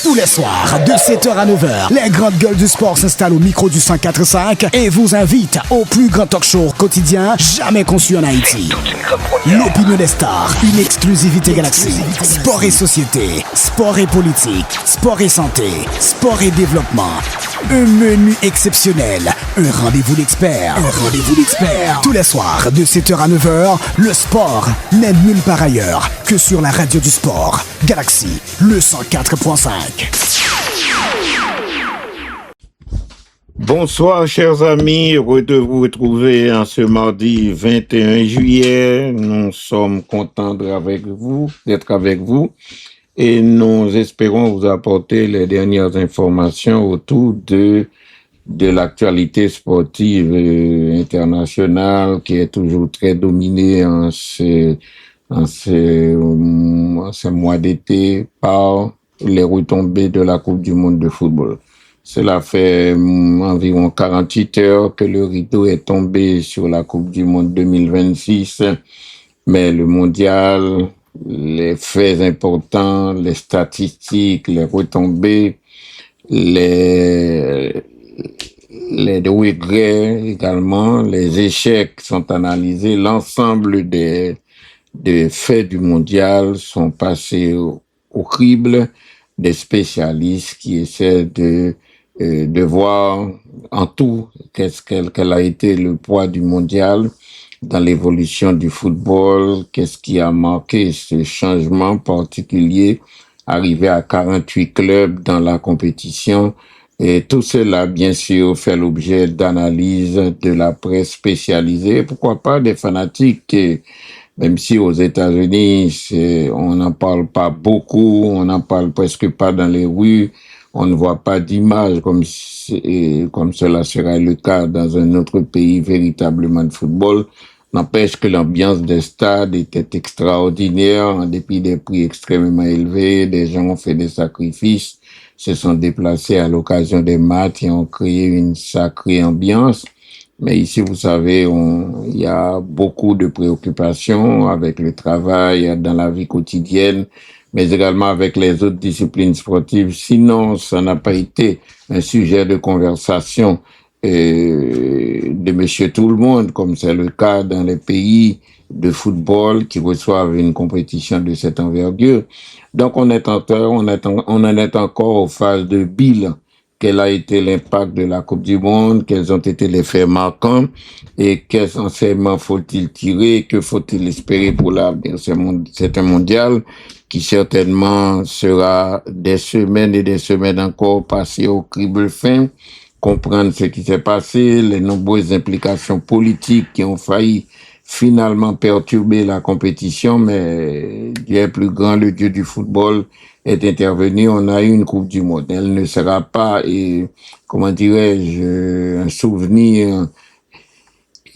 Tous les soirs, de 7h à 9h, les grandes gueules du sport s'installent au micro du 104.5 et vous invitent au plus grand talk show quotidien jamais conçu en Haïti. L'opinion des stars, une exclusivité Galaxy. Sport et société, sport et politique, sport et santé, sport et développement. Un menu exceptionnel, un rendez-vous d'experts. Tous les soirs, de 7h à 9h, le sport n'est nulle part ailleurs que sur la radio du sport. Galaxy, le 104.5. Bonsoir chers amis, heureux de vous retrouver en ce mardi 21 juillet. Nous sommes contents d'être avec vous et nous espérons vous apporter les dernières informations autour de l'actualité sportive internationale qui est toujours très dominée en ce mois d'été par les retombées de la Coupe du monde de football. Cela fait environ 48 heures que le rideau est tombé sur la Coupe du monde 2026, mais le mondial, les faits importants, les statistiques, les retombées, les regrets également, les échecs sont analysés. L'ensemble des faits du mondial sont passés au crible des spécialistes qui essaient de voir en tout quel a été le poids du mondial dans l'évolution du football, qu'est-ce qui a marqué ce changement particulier, arrivé à 48 clubs dans la compétition. Et tout cela, bien sûr, fait l'objet d'analyses de la presse spécialisée, pourquoi pas des fanatiques, même si aux États-Unis, on n'en parle pas beaucoup, on n'en parle presque pas dans les rues, on ne voit pas d'images comme cela serait le cas dans un autre pays véritablement de football. N'empêche que l'ambiance des stades était extraordinaire, en dépit des prix extrêmement élevés. Des gens ont fait des sacrifices, se sont déplacés à l'occasion des matchs et ont créé une sacrée ambiance. Mais ici, vous savez, il y a beaucoup de préoccupations avec le travail, dans la vie quotidienne, mais également avec les autres disciplines sportives. Sinon, ça n'a pas été un sujet de conversation de monsieur tout le monde, comme c'est le cas dans les pays de football qui reçoivent une compétition de cette envergure. Donc, on en est encore aux phases de bilan. Quel a été l'impact de la Coupe du monde, quels ont été les faits marquants et quels enseignements faut-il tirer, que faut-il espérer pour l'avenir. C'est un mondial qui certainement sera des semaines et des semaines encore passé au crible fin, comprendre ce qui s'est passé, les nombreuses implications politiques qui ont failli finalement perturber la compétition, mais Dieu est plus grand, le Dieu du football est intervenu, on a eu une Coupe du monde. Elle ne sera pas, un souvenir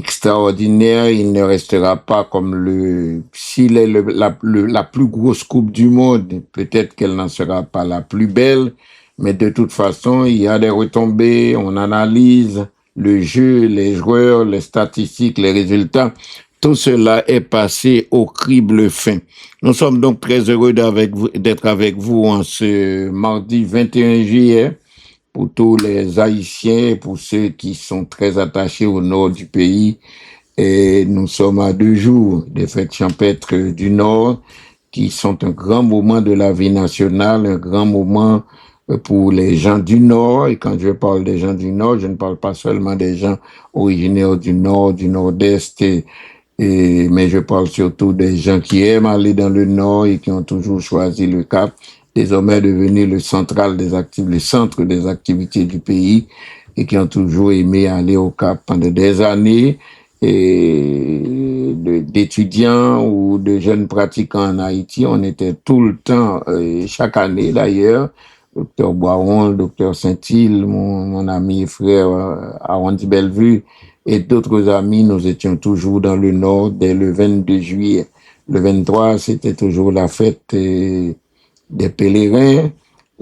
extraordinaire, il ne restera pas comme s'il est la plus grosse Coupe du monde, peut-être qu'elle n'en sera pas la plus belle, mais de toute façon, il y a des retombées, on analyse le jeu, les joueurs, les statistiques, les résultats. Tout cela est passé au crible fin. Nous sommes donc très heureux d'être avec vous en ce mardi 21 juillet pour tous les Haïtiens, pour ceux qui sont très attachés au nord du pays. Et nous sommes à 2 jours des fêtes champêtres du Nord qui sont un grand moment de la vie nationale, un grand moment pour les gens du Nord. Et quand je parle des gens du Nord, je ne parle pas seulement des gens originaires du Nord, du Nord-Est, mais je parle surtout des gens qui aiment aller dans le Nord et qui ont toujours choisi le Cap, désormais devenu le centre des activités du pays et qui ont toujours aimé aller au Cap pendant des années, et d'étudiants ou de jeunes pratiquants en Haïti. On était tout le temps, chaque année d'ailleurs, Docteur Boiron, Docteur Saint-Île, mon ami et frère Arrondi Bellevue, et d'autres amis, nous étions toujours dans le Nord dès le 22 juillet. Le 23, c'était toujours la fête des pèlerins.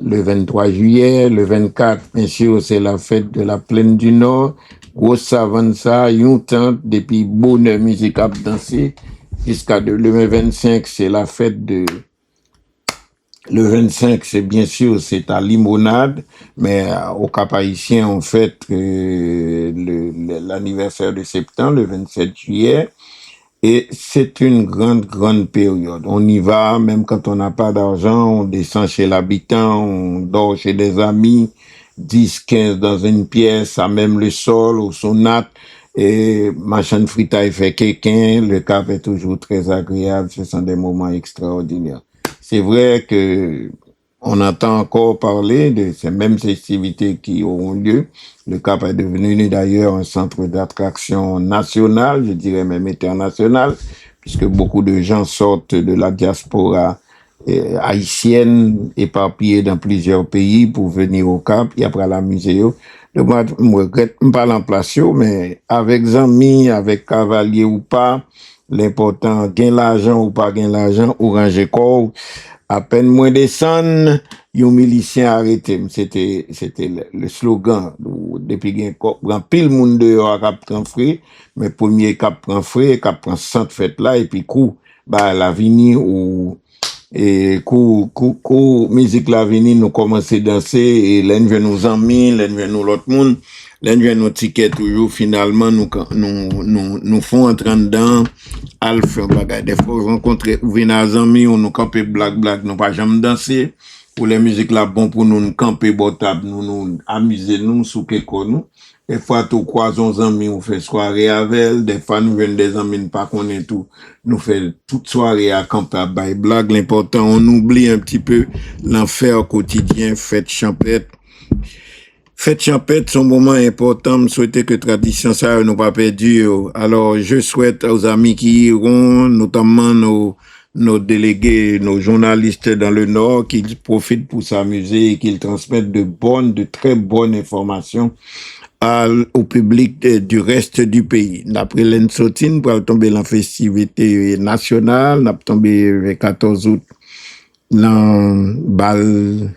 Le 23 juillet, le 24, bien sûr, c'est la fête de la plaine du Nord. Gros savane ça, yon tente, depuis bonheur musique à danser. Jusqu'à le 25, c'est la fête Le 25, c'est bien sûr, c'est à Limonade, mais au Cap Haïtien, on fête l'anniversaire de septembre, le 27 juillet. Et c'est une grande, grande période. On y va, même quand on n'a pas d'argent, on descend chez l'habitant, on dort chez des amis, 10, 15 dans une pièce, à même le sol, au sonate, et machin fritaille fait quelqu'un, le cap est toujours très agréable, ce sont des moments extraordinaires. C'est vrai que on entend encore parler de ces mêmes festivités qui auront lieu. Le Cap est devenu d'ailleurs un centre d'attraction national, je dirais même international, puisque beaucoup de gens sortent de la diaspora haïtienne éparpillée dans plusieurs pays pour venir au Cap et après la musée. Donc, moi, je regrette pas l'emplacement, mais avec amis, avec cavalier ou pas, l'important, gain l'argent ou pas gain l'argent, orange corps, à peine moins descendre, un milicien arrêté. C'était le slogan. Depuis qu'il pile monde dehors à cap prend frais, mais premier cap prend frais, cap prend centre fête là, et puis coup, bah, la vini ou, et coup, musique la vini, nous commençons à danser, et l'un vient nous amis, l'un vient nous l'autre monde, l'un vient nos tickets toujours, finalement, nous font entrer dedans, alpha, bagay. Des fois, rencontrer, ou venir à amis, on nous camper blague, nous pas jamais danser. Pour les musiques là, bon pour nous camper botable, nous amuser nous, sous quelque nous. Des fois, tout croisons amis, on fait soirée avec elle. Des fois, nous venons des amis, nous pas connaître tout. Nous fait toute soirée à camper à bail blague. L'important, on oublie un petit peu l'enfer quotidien, fête champêtre. Fête champêtre, son moment important, je souhaite que tradition ça nous pas perdu. Alors, je souhaite aux amis qui iront, notamment nos délégués, nos journalistes dans le Nord, qu'ils profitent pour s'amuser et qu'ils transmettent de très bonnes informations au public du reste du pays. D'après l'Ensotine, pour tomber dans la festivité nationale, n'a tombé le 14 août dans bal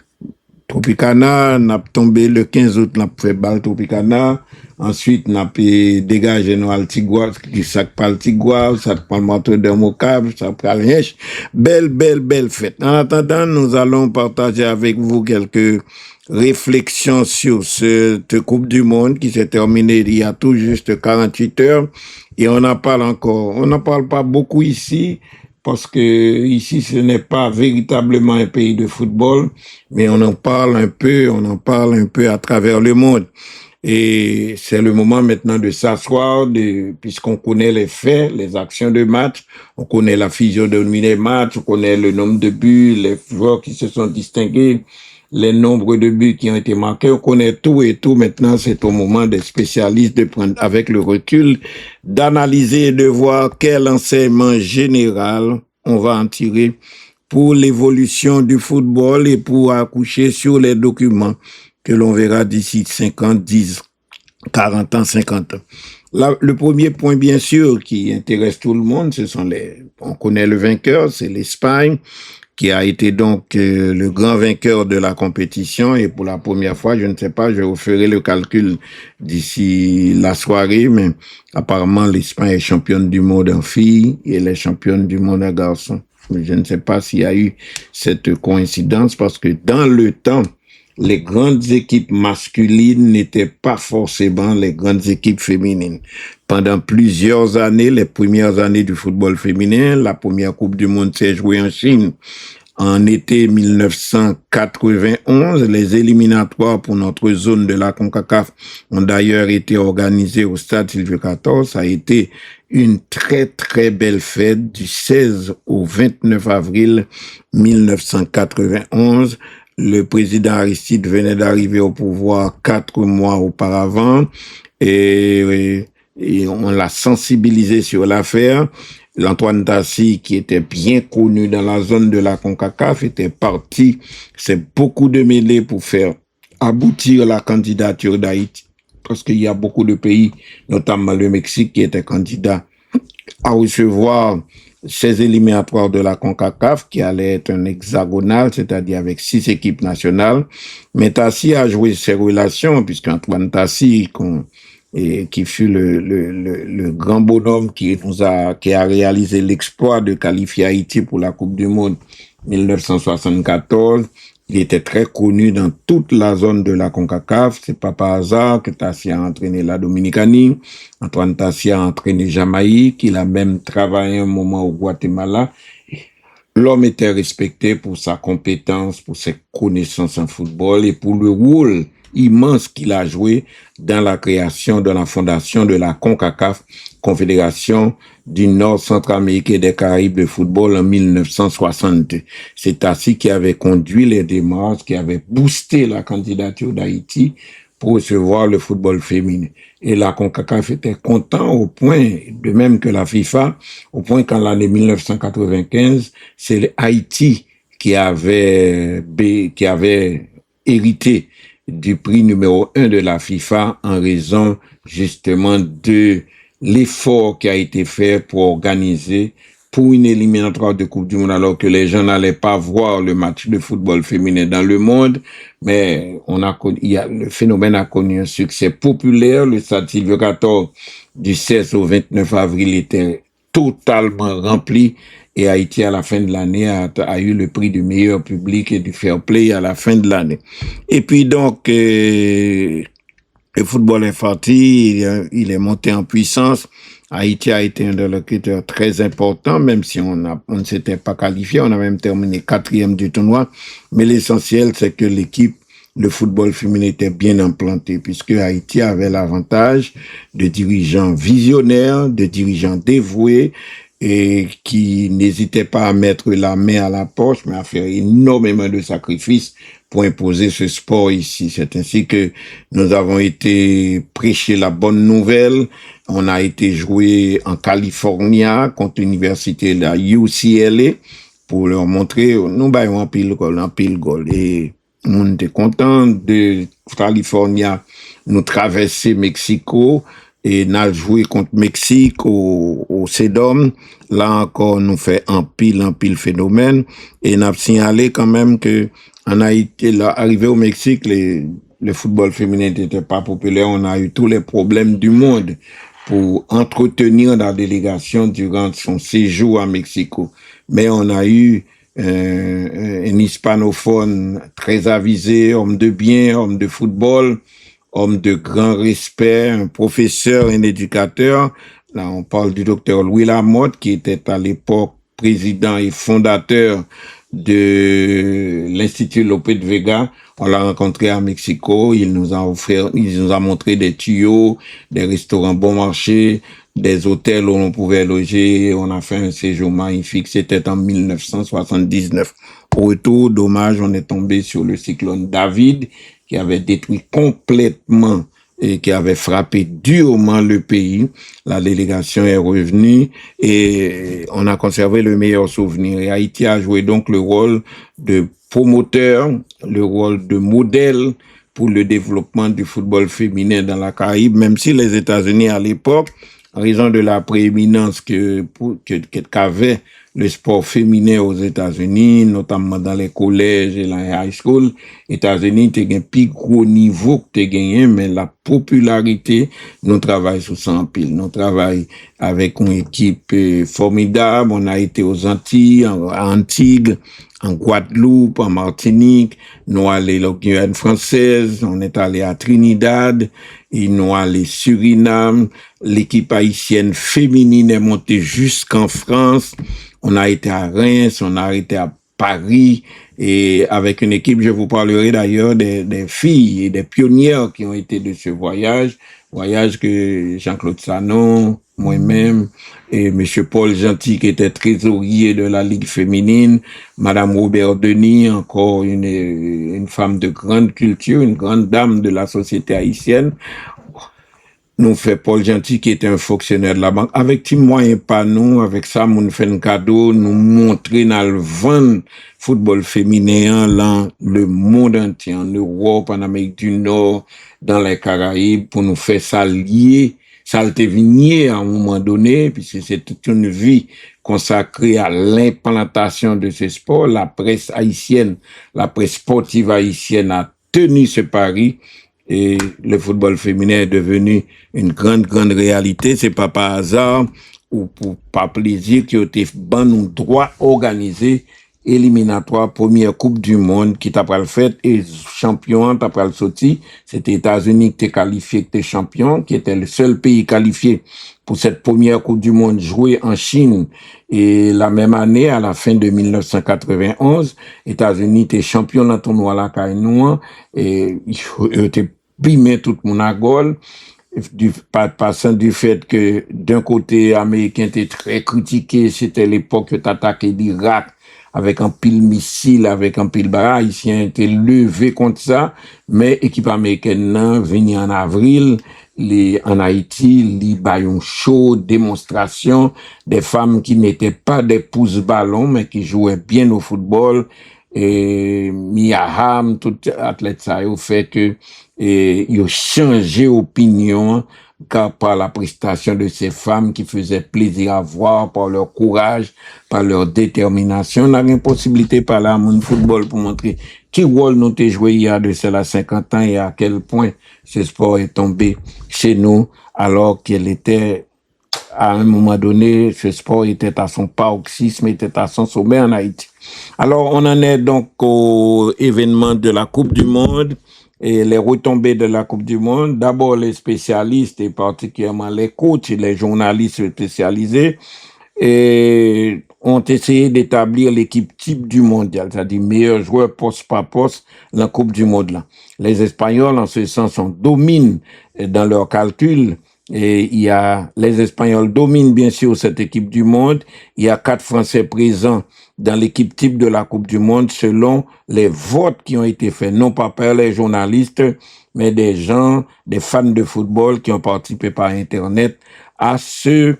Tropicana, n'a tombé le 15 août, n'a fait bal Tropicana. Ensuite, n'a pu dégager nos altigua, qui sac pas altigua, ça prend le marteau de mocable, ça prend le riche. Belle fête. En attendant, nous allons partager avec vous quelques réflexions sur cette Coupe du Monde qui s'est terminée il y a tout juste 48 heures. Et on en parle encore. On n'en parle pas beaucoup ici, parce que ici, ce n'est pas véritablement un pays de football, mais on en parle un peu à travers le monde. Et c'est le moment maintenant de s'asseoir, puisqu'on connaît les faits, les actions de match, on connaît la physionomie des matchs, on connaît le nombre de buts, les joueurs qui se sont distingués, les nombres de buts qui ont été marqués, on connaît tout et tout. Maintenant, c'est au moment des spécialistes de prendre avec le recul, d'analyser et de voir quel enseignement général on va en tirer pour l'évolution du football et pour accoucher sur les documents que l'on verra d'ici 50, 10, 40 ans, 50 ans. Là, le premier point, bien sûr, qui intéresse tout le monde, on connaît le vainqueur, c'est l'Espagne, qui a été donc le grand vainqueur de la compétition. Et pour la première fois, je ne sais pas, je vous ferai le calcul d'ici la soirée, mais apparemment l'Espagne est championne du monde en filles et elle est championne du monde en garçons. Je ne sais pas s'il y a eu cette coïncidence parce que dans le temps, les grandes équipes masculines n'étaient pas forcément les grandes équipes féminines. Pendant plusieurs années, les premières années du football féminin, la première Coupe du Monde s'est jouée en Chine. En été 1991, les éliminatoires pour notre zone de la CONCACAF ont d'ailleurs été organisés au stade Sylvio XIV. Ça a été une très très belle fête du 16 au 29 avril 1991. Le président Aristide venait d'arriver au pouvoir 4 mois auparavant et on l'a sensibilisé sur l'affaire. L'Antoine Tassi, qui était bien connu dans la zone de la CONCACAF, était parti. C'est beaucoup de mêlées pour faire aboutir la candidature d'Haïti. Parce qu'il y a beaucoup de pays, notamment le Mexique, qui étaient candidats à recevoir ces éliminatoires de la CONCACAF, qui allait être un hexagonal, c'est-à-dire avec 6 équipes nationales. Mais Tassi a joué ses relations, puisqu'Antoine Tassi, qui fut le grand bonhomme qui a réalisé l'exploit de qualifier Haïti pour la Coupe du Monde 1974. Il était très connu dans toute la zone de la CONCACAF. C'est pas par hasard que Tassia a entraîné la Dominicanie. Antoine Tassia a entraîné Jamaïque. Il a même travaillé un moment au Guatemala. L'homme était respecté pour sa compétence, pour ses connaissances en football et pour le rôle immense qu'il a joué dans la création de la fondation de la CONCACAF, Confédération du Nord, Centre-Amérique et des Caraïbes de football en 1960. C'est ainsi qui avait conduit les démarches, qui avait boosté la candidature d'Haïti pour recevoir le football féminin. Et la CONCACAF était content au point, de même que la FIFA, au point qu'en l'année 1995, c'est Haïti qui avait hérité du prix numéro 1 de la FIFA en raison justement de l'effort qui a été fait pour organiser pour une éliminatoire de Coupe du Monde, alors que les gens n'allaient pas voir le match de football féminin dans le monde, mais le phénomène a connu un succès populaire. Le stade Silvio XIV du 16 au 29 avril était totalement rempli et Haïti à la fin de l'année a eu le prix du meilleur public et du fair play à la fin de l'année. Et puis donc, le football infantile, il est monté en puissance. Haïti a été un interlocuteur très important, même si on ne s'était pas qualifié. On a même terminé 4e du tournoi. Mais l'essentiel, c'est que le football féminin était bien implanté, puisque Haïti avait l'avantage de dirigeants visionnaires, de dirigeants dévoués, et qui n'hésitaient pas à mettre la main à la poche, mais à faire énormément de sacrifices pour imposer ce sport ici. C'est ainsi que nous avons été prêcher la bonne nouvelle. On a été joué en Californie contre l'université de la UCLA pour leur montrer, nous baillons en pile goal. Et on était content de Californie, nous traverser Mexico et nous avons joué contre Mexique au CEDOM. Là encore, nous fait un pile phénomène et nous avons signalé quand même que en Haïti, là, arrivé au Mexique, le football féminin n'était pas populaire. On a eu tous les problèmes du monde pour entretenir la délégation durant son séjour à Mexico. Mais on a eu un hispanophone très avisé, homme de bien, homme de football, homme de grand respect, un professeur, un éducateur. Là, on parle du docteur Louis Lamotte, qui était à l'époque président et fondateur de l'Institut Lope de Vega. On l'a rencontré à Mexico. Il nous a montré des tuyaux, des restaurants bon marché, des hôtels où on pouvait loger. On a fait un séjour magnifique. C'était en 1979. Au retour, dommage, on est tombé sur le cyclone David, qui avait détruit complètement et qui avait frappé durement le pays. La délégation est revenue et on a conservé le meilleur souvenir. Et Haïti a joué donc le rôle de promoteur, le rôle de modèle pour le développement du football féminin dans la Caraïbe, même si les États-Unis à l'époque, en raison de la prééminence qu'avait le sport féminin aux États-Unis, notamment dans les collèges et les high school, États-Unis t'es un plus gros niveau que t'es gagné, mais la popularité, nous travaillons sous 100 piles. Nous travaillons avec une équipe formidable. On a été aux Antilles, à Antigua, en Guadeloupe, en Martinique. Nous allés à la Guyane française. On est allé à Trinidad. Et nous allés Suriname. L'équipe haïtienne féminine est montée jusqu'en France. On a été à Reims, on a été à Paris, et avec une équipe, je vous parlerai d'ailleurs des filles et des pionnières qui ont été de ce voyage que Jean-Claude Sanon, moi-même, et monsieur Paul Gentil, qui était trésorier de la Ligue féminine, madame Robert Denis, encore une femme de grande culture, une grande dame de la société haïtienne. Nous fait Paul Gentil, qui était un fonctionnaire de la banque. Avec petit moyen pas nous, avec ça, nous fait un cadeau, nous montrer dans le vent football féminin dans le monde entier, en Europe, en Amérique du Nord, dans les Caraïbes, pour nous faire ça lier, ça a été vigné à un moment donné, puisque c'est toute une vie consacrée à l'implantation de ce sport. La presse haïtienne, la presse sportive haïtienne a tenu ce pari. Et le football féminin est devenu une grande réalité. C'est pas par hasard ou par plaisir qu'il y a été bon droit organisé éliminatoire, première Coupe du Monde qui t'a pas le fait et champion t'as pas le sorti. C'était États-Unis qui était qualifié, qui était champion, qui était le seul pays qualifié pour cette première Coupe du Monde jouée en Chine. Et la même année, à la fin de 1991, États-Unis était champion dans le tournoi la Caïnois et il était primé tout le monde à Gaulle. Passant du fait que d'un côté américain était très critiqué, c'était l'époque que t'attaquais l'Irak avec un pile missile, avec un pile barre, haïtien était levé contre ça, mais équipe américaine nan, venu en avril, en Haïti, li bayon chaud, démonstration, des femmes qui n'étaient pas des pouces-ballons, mais qui jouaient bien au football, et Mia Hamm, tout athlète ça, au fait que ils ont changé opinion par la prestation de ces femmes qui faisaient plaisir à voir par leur courage, par leur détermination. On a une possibilité par là, mon football, pour montrer qui rôle nous t'ai joué il y a de cela 50 ans et à quel point ce sport est tombé chez nous alors qu'il était à un moment donné, ce sport était à son paroxysme, était à son sommet en Haïti. Alors, on en est donc au événement de la Coupe du Monde et les retombées de la Coupe du Monde. D'abord, les spécialistes et particulièrement les coachs et les journalistes spécialisés et ont essayé d'établir l'équipe type du mondial, c'est-à-dire meilleurs joueurs poste par poste dans la Coupe du Monde là. Les Espagnols, en ce sens, on domine dans leurs calculs. Et les Espagnols dominent bien sûr cette équipe du monde. Il y a 4 Français présents dans l'équipe type de la Coupe du Monde selon les votes qui ont été faits, non pas par les journalistes, mais des gens, des fans de football qui ont participé par Internet à cette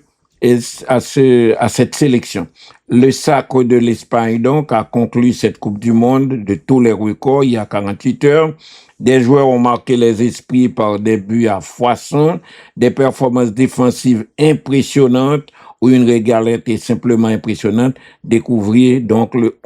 sélection. Le sacre de l'Espagne, donc, a conclu cette Coupe du Monde de tous les records il y a 48 heures. Des joueurs ont marqué les esprits par des buts à foison, des performances défensives impressionnantes ou une régalette simplement impressionnante. Découvrir donc le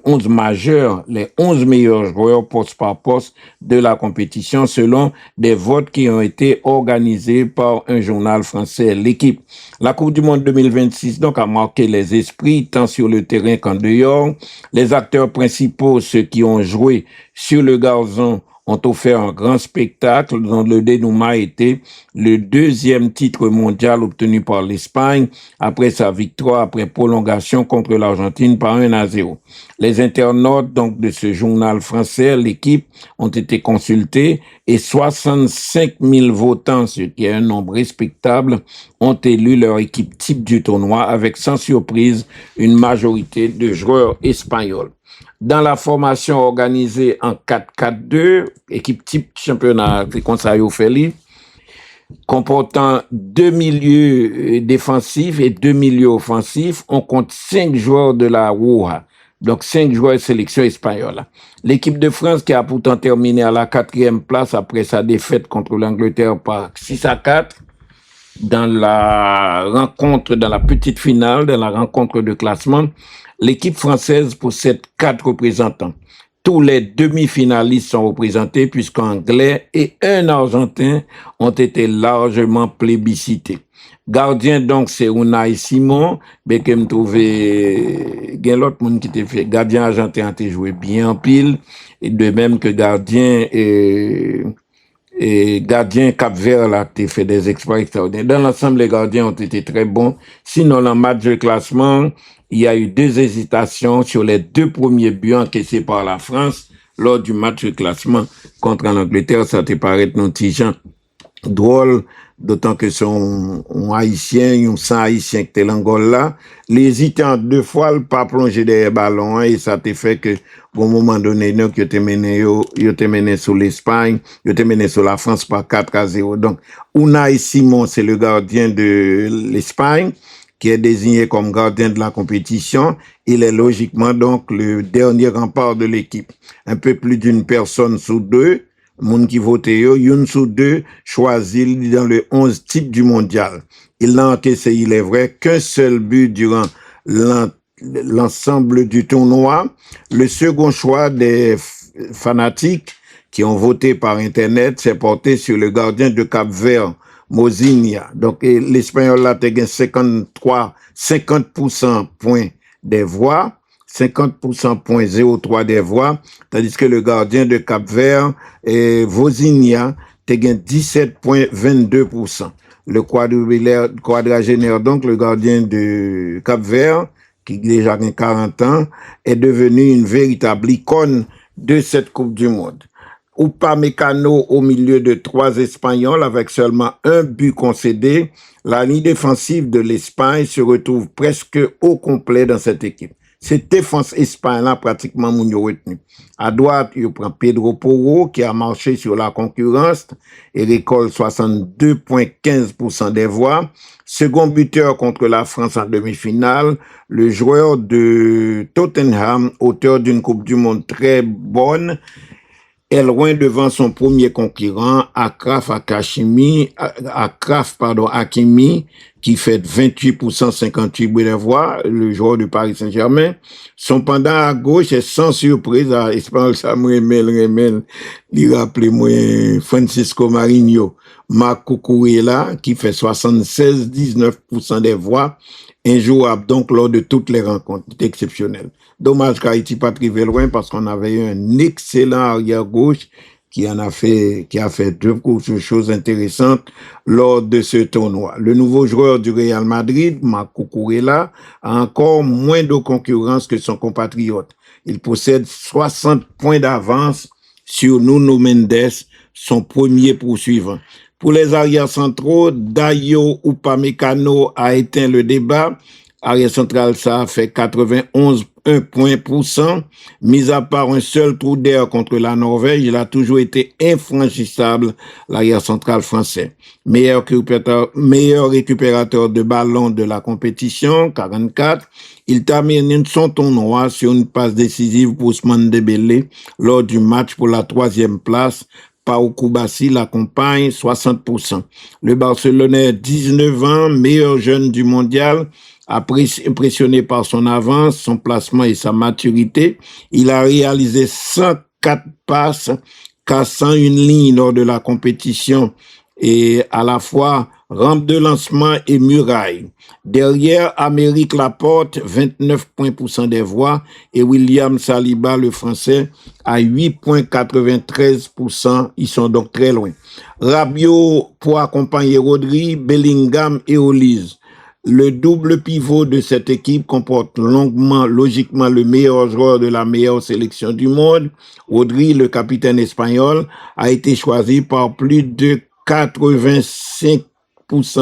11 majeur, les 11 meilleurs joueurs poste par poste de la compétition selon des votes qui ont été organisés par un journal français, L'Équipe. La Coupe du Monde 2026 donc a marqué les esprits tant sur le terrain qu'en dehors. Les acteurs principaux, ceux qui ont joué sur le gazon, ont offert un grand spectacle dont le dénouement a été le 2e titre mondial obtenu par l'Espagne après sa victoire après prolongation contre l'Argentine par 1-0. Les internautes donc de ce journal français, L'Équipe, ont été consultés et 65 000 votants, ce qui est un nombre respectable, ont élu leur équipe type du tournoi avec sans surprise une majorité de joueurs espagnols. Dans la formation organisée en 4-4-2, équipe type championnat Conseil Feli, comportant 2 milieux défensifs et 2 milieux offensifs, on compte 5 joueurs de la Roja, donc 5 joueurs de sélection espagnole. L'équipe de France qui a pourtant terminé à la 4e place après sa défaite contre l'Angleterre par 6-4, dans la rencontre, dans la petite finale, dans la rencontre de classement, l'équipe française possède 4 représentants. Tous les demi-finalistes sont représentés puisqu'un Anglais et un Argentin ont été largement plébiscités. Gardien donc c'est Unai Simon, mais que me trouvé gen l'autre monde qui était fait gardien argentin a joué bien en pile et de même que gardien et gardien Cap-Vert là, t'es fait des exploits extraordinaires. Dans l'ensemble, les gardiens ont été très bons. Sinon, dans le match de classement, il y a eu 2 hésitations sur les 2 premiers buts encaissés par la France lors du match de classement contre l'Angleterre. Ça te paraît non tigeant drôle, d'autant que son haïtien, un sang haïtien qui était l'Angola, l'hésité en 2 fois, le pas plongé derrière ballon, et ça te fait que, au moment donné, nous, qui était mené sur l'Espagne, qui était mené sur la France par 4-0. Donc, Unai Simon, c'est le gardien de l'Espagne, qui est désigné comme gardien de la compétition. Il est logiquement donc le dernier rempart de l'équipe. Un peu plus d'une personne sur 2, moun qui vote yo, une sur 2 choisit dans le 11 type du mondial. Il n'a encaissé, il est vrai, qu'un seul but durant l'ensemble du tournoi. Le second choix des fanatiques qui ont voté par Internet s'est porté sur le gardien de Cap-Vert, Mozinha. Donc, l'Espagnol a 50% points des voix, 50,03% des voix, tandis que le gardien de Cap-Vert, Vozinha, te gagne 17,22%. Le quadragénaire, donc le gardien de Cap-Vert, qui déjà a 40 ans, est devenu une véritable icône de cette Coupe du Monde. Upamecano au milieu de 3 Espagnols avec seulement un but concédé, la ligne défensive de l'Espagne se retrouve presque au complet dans cette équipe. Cette défense espagnole pratiquement mon retenu. À droite, il prend Pedro Porro qui a marché sur la concurrence et récolte 62,15% des voix. Second buteur contre la France en demi-finale, le joueur de Tottenham, auteur d'une Coupe du Monde très bonne, est loin devant son premier concurrent, Hakimi, qui fait 28%, 58 bruits de voix, le joueur du Paris Saint-Germain. Son pendant à gauche est sans surprise, à Espagnol Remel, il rappelait moi Francisco Marinho, Marco Cucurella, qui fait 76,19% des voix, injouable donc lors de toutes les rencontres. C'est exceptionnel. Dommage qu'Haïti pas trivé loin parce qu'on avait eu un excellent arrière-gauche qui a fait deux choses intéressantes lors de ce tournoi. Le nouveau joueur du Real Madrid, Marco Cucurella, a encore moins de concurrence que son compatriote. Il possède 60 points d'avance sur Nuno Mendes, son premier poursuivant. Pour les arrières centraux, Dayo Upamecano a éteint le débat. Arrière central, ça a fait 91%. Mis à part un seul trou d'air contre la Norvège, il a toujours été infranchissable, l'arrière central français. Meilleur récupérateur de ballon de la compétition, 44. Il termine son tournoi sur une passe décisive pour Ousmane Dembélé lors du match pour la 3e place. Pau Kubasi l'accompagne, 60%. Le Barcelonais, 19 ans, meilleur jeune du mondial, impressionné par son avance, son placement et sa maturité. Il a réalisé 104 passes, cassant une ligne lors de la compétition et à la fois rampe de lancement et muraille. Derrière, Amérique Laporte, 29% des voix, et William Saliba, le français, à 8,93%. Ils sont donc très loin. Rabiot pour accompagner Rodri, Bellingham et Olise. Le double pivot de cette équipe comporte logiquement le meilleur joueur de la meilleure sélection du monde. Rodri, le capitaine espagnol, a été choisi par plus de 85%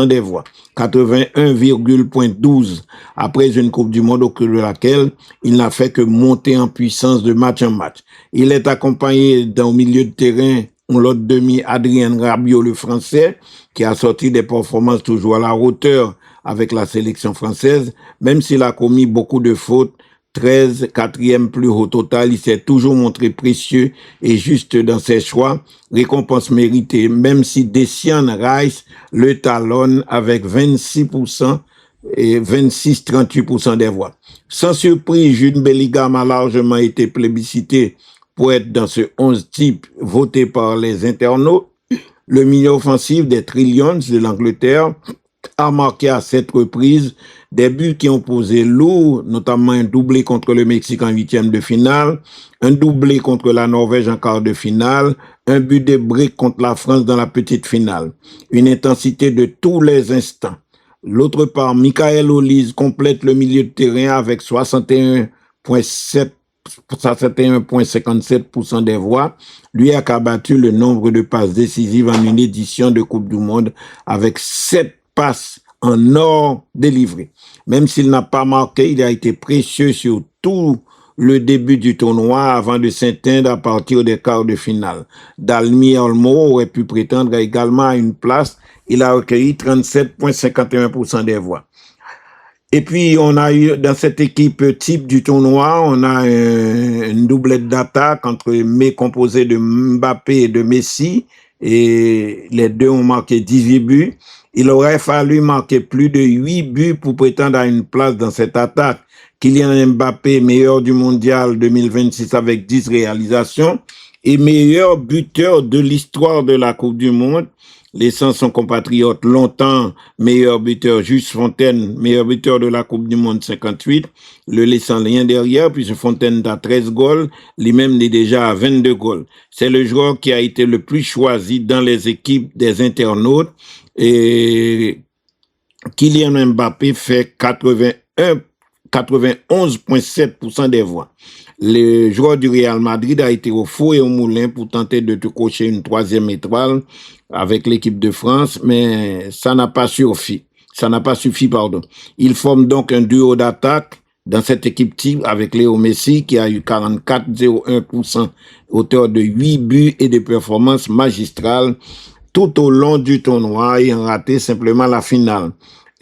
des voix, 81,12 après une Coupe du Monde au cours de laquelle il n'a fait que monter en puissance de match en match. Il est accompagné dans le milieu de terrain l'autre demi Adrien Rabiot, le français, qui a sorti des performances toujours à la hauteur avec la sélection française, même s'il a commis beaucoup de fautes. 13, 4e plus haut total, il s'est toujours montré précieux et juste dans ses choix, récompense méritée, même si Declan Rice le talonne avec 26% et 26-38% des voix. Sans surprise, Jude Bellingham a largement été plébiscité pour être dans ce 11 type voté par les internautes. Le milieu offensif des Trillions de l'Angleterre a marqué à 7 reprises des buts qui ont posé lourd, notamment un doublé contre le Mexique en 8e de finale, un doublé contre la Norvège en quart de finale, un but de brique contre la France dans la petite finale. Une intensité de tous les instants. L'autre part, Michael Olise complète le milieu de terrain avec 61,57% des voix. Lui a battu le nombre de passes décisives en une édition de Coupe du Monde avec 7 passes en or délivrées. Même s'il n'a pas marqué, il a été précieux sur tout le début du tournoi avant de s'éteindre à partir des quarts de finale. Dalmi Olmo aurait pu prétendre également à une place. Il a recueilli 37,51% des voix. Et puis, on a eu, dans cette équipe type du tournoi, on a une doublette d'attaque composée de Mbappé et de Messi. Et les deux ont marqué 18 buts. Il aurait fallu marquer plus de 8 buts pour prétendre à une place dans cette attaque. Kylian Mbappé, meilleur du mondial 2026 avec 10 réalisations. et meilleur buteur de l'histoire de la Coupe du Monde, laissant son compatriote longtemps meilleur buteur Juste Fontaine, meilleur buteur de la Coupe du Monde 58, le laissant rien derrière, puisque Fontaine a 13 goals, lui-même est déjà à 22 goals. C'est le joueur qui a été le plus choisi dans les équipes des internautes, et Kylian Mbappé fait 91,7% des voix. Le joueur du Real Madrid a été au four et au moulin pour tenter de te cocher une 3e étoile avec l'équipe de France, mais ça n'a pas suffi. Il forme donc un duo d'attaque dans cette équipe type avec Léo Messi qui a eu 44,01%, auteur de 8 buts et de performances magistrales tout au long du tournoi ayant raté simplement la finale.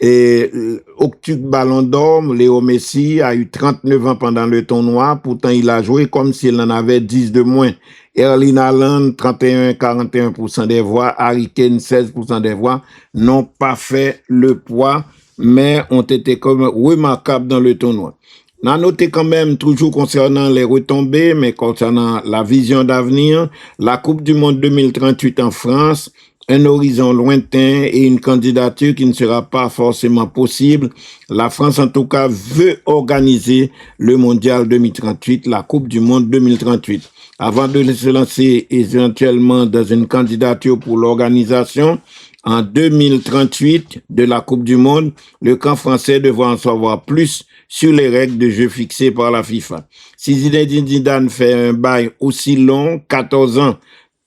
Et octuple Ballon d'Or, Léo Messi a eu 39 ans pendant le tournoi, pourtant il a joué comme s'il en avait 10 de moins. Erling Haaland, 41% des voix, Harry Kane, 16% des voix, n'ont pas fait le poids, mais ont été comme remarquables dans le tournoi. On a noté quand même, toujours concernant les retombées, mais concernant la vision d'avenir, la Coupe du Monde 2038 en France, un horizon lointain et une candidature qui ne sera pas forcément possible. La France, en tout cas, veut organiser le Mondial 2038, la Coupe du Monde 2038. Avant de se lancer éventuellement dans une candidature pour l'organisation, en 2038 de la Coupe du Monde, le camp français devra en savoir plus sur les règles de jeu fixées par la FIFA. Si Zinedine Zidane fait un bail aussi long, 14 ans,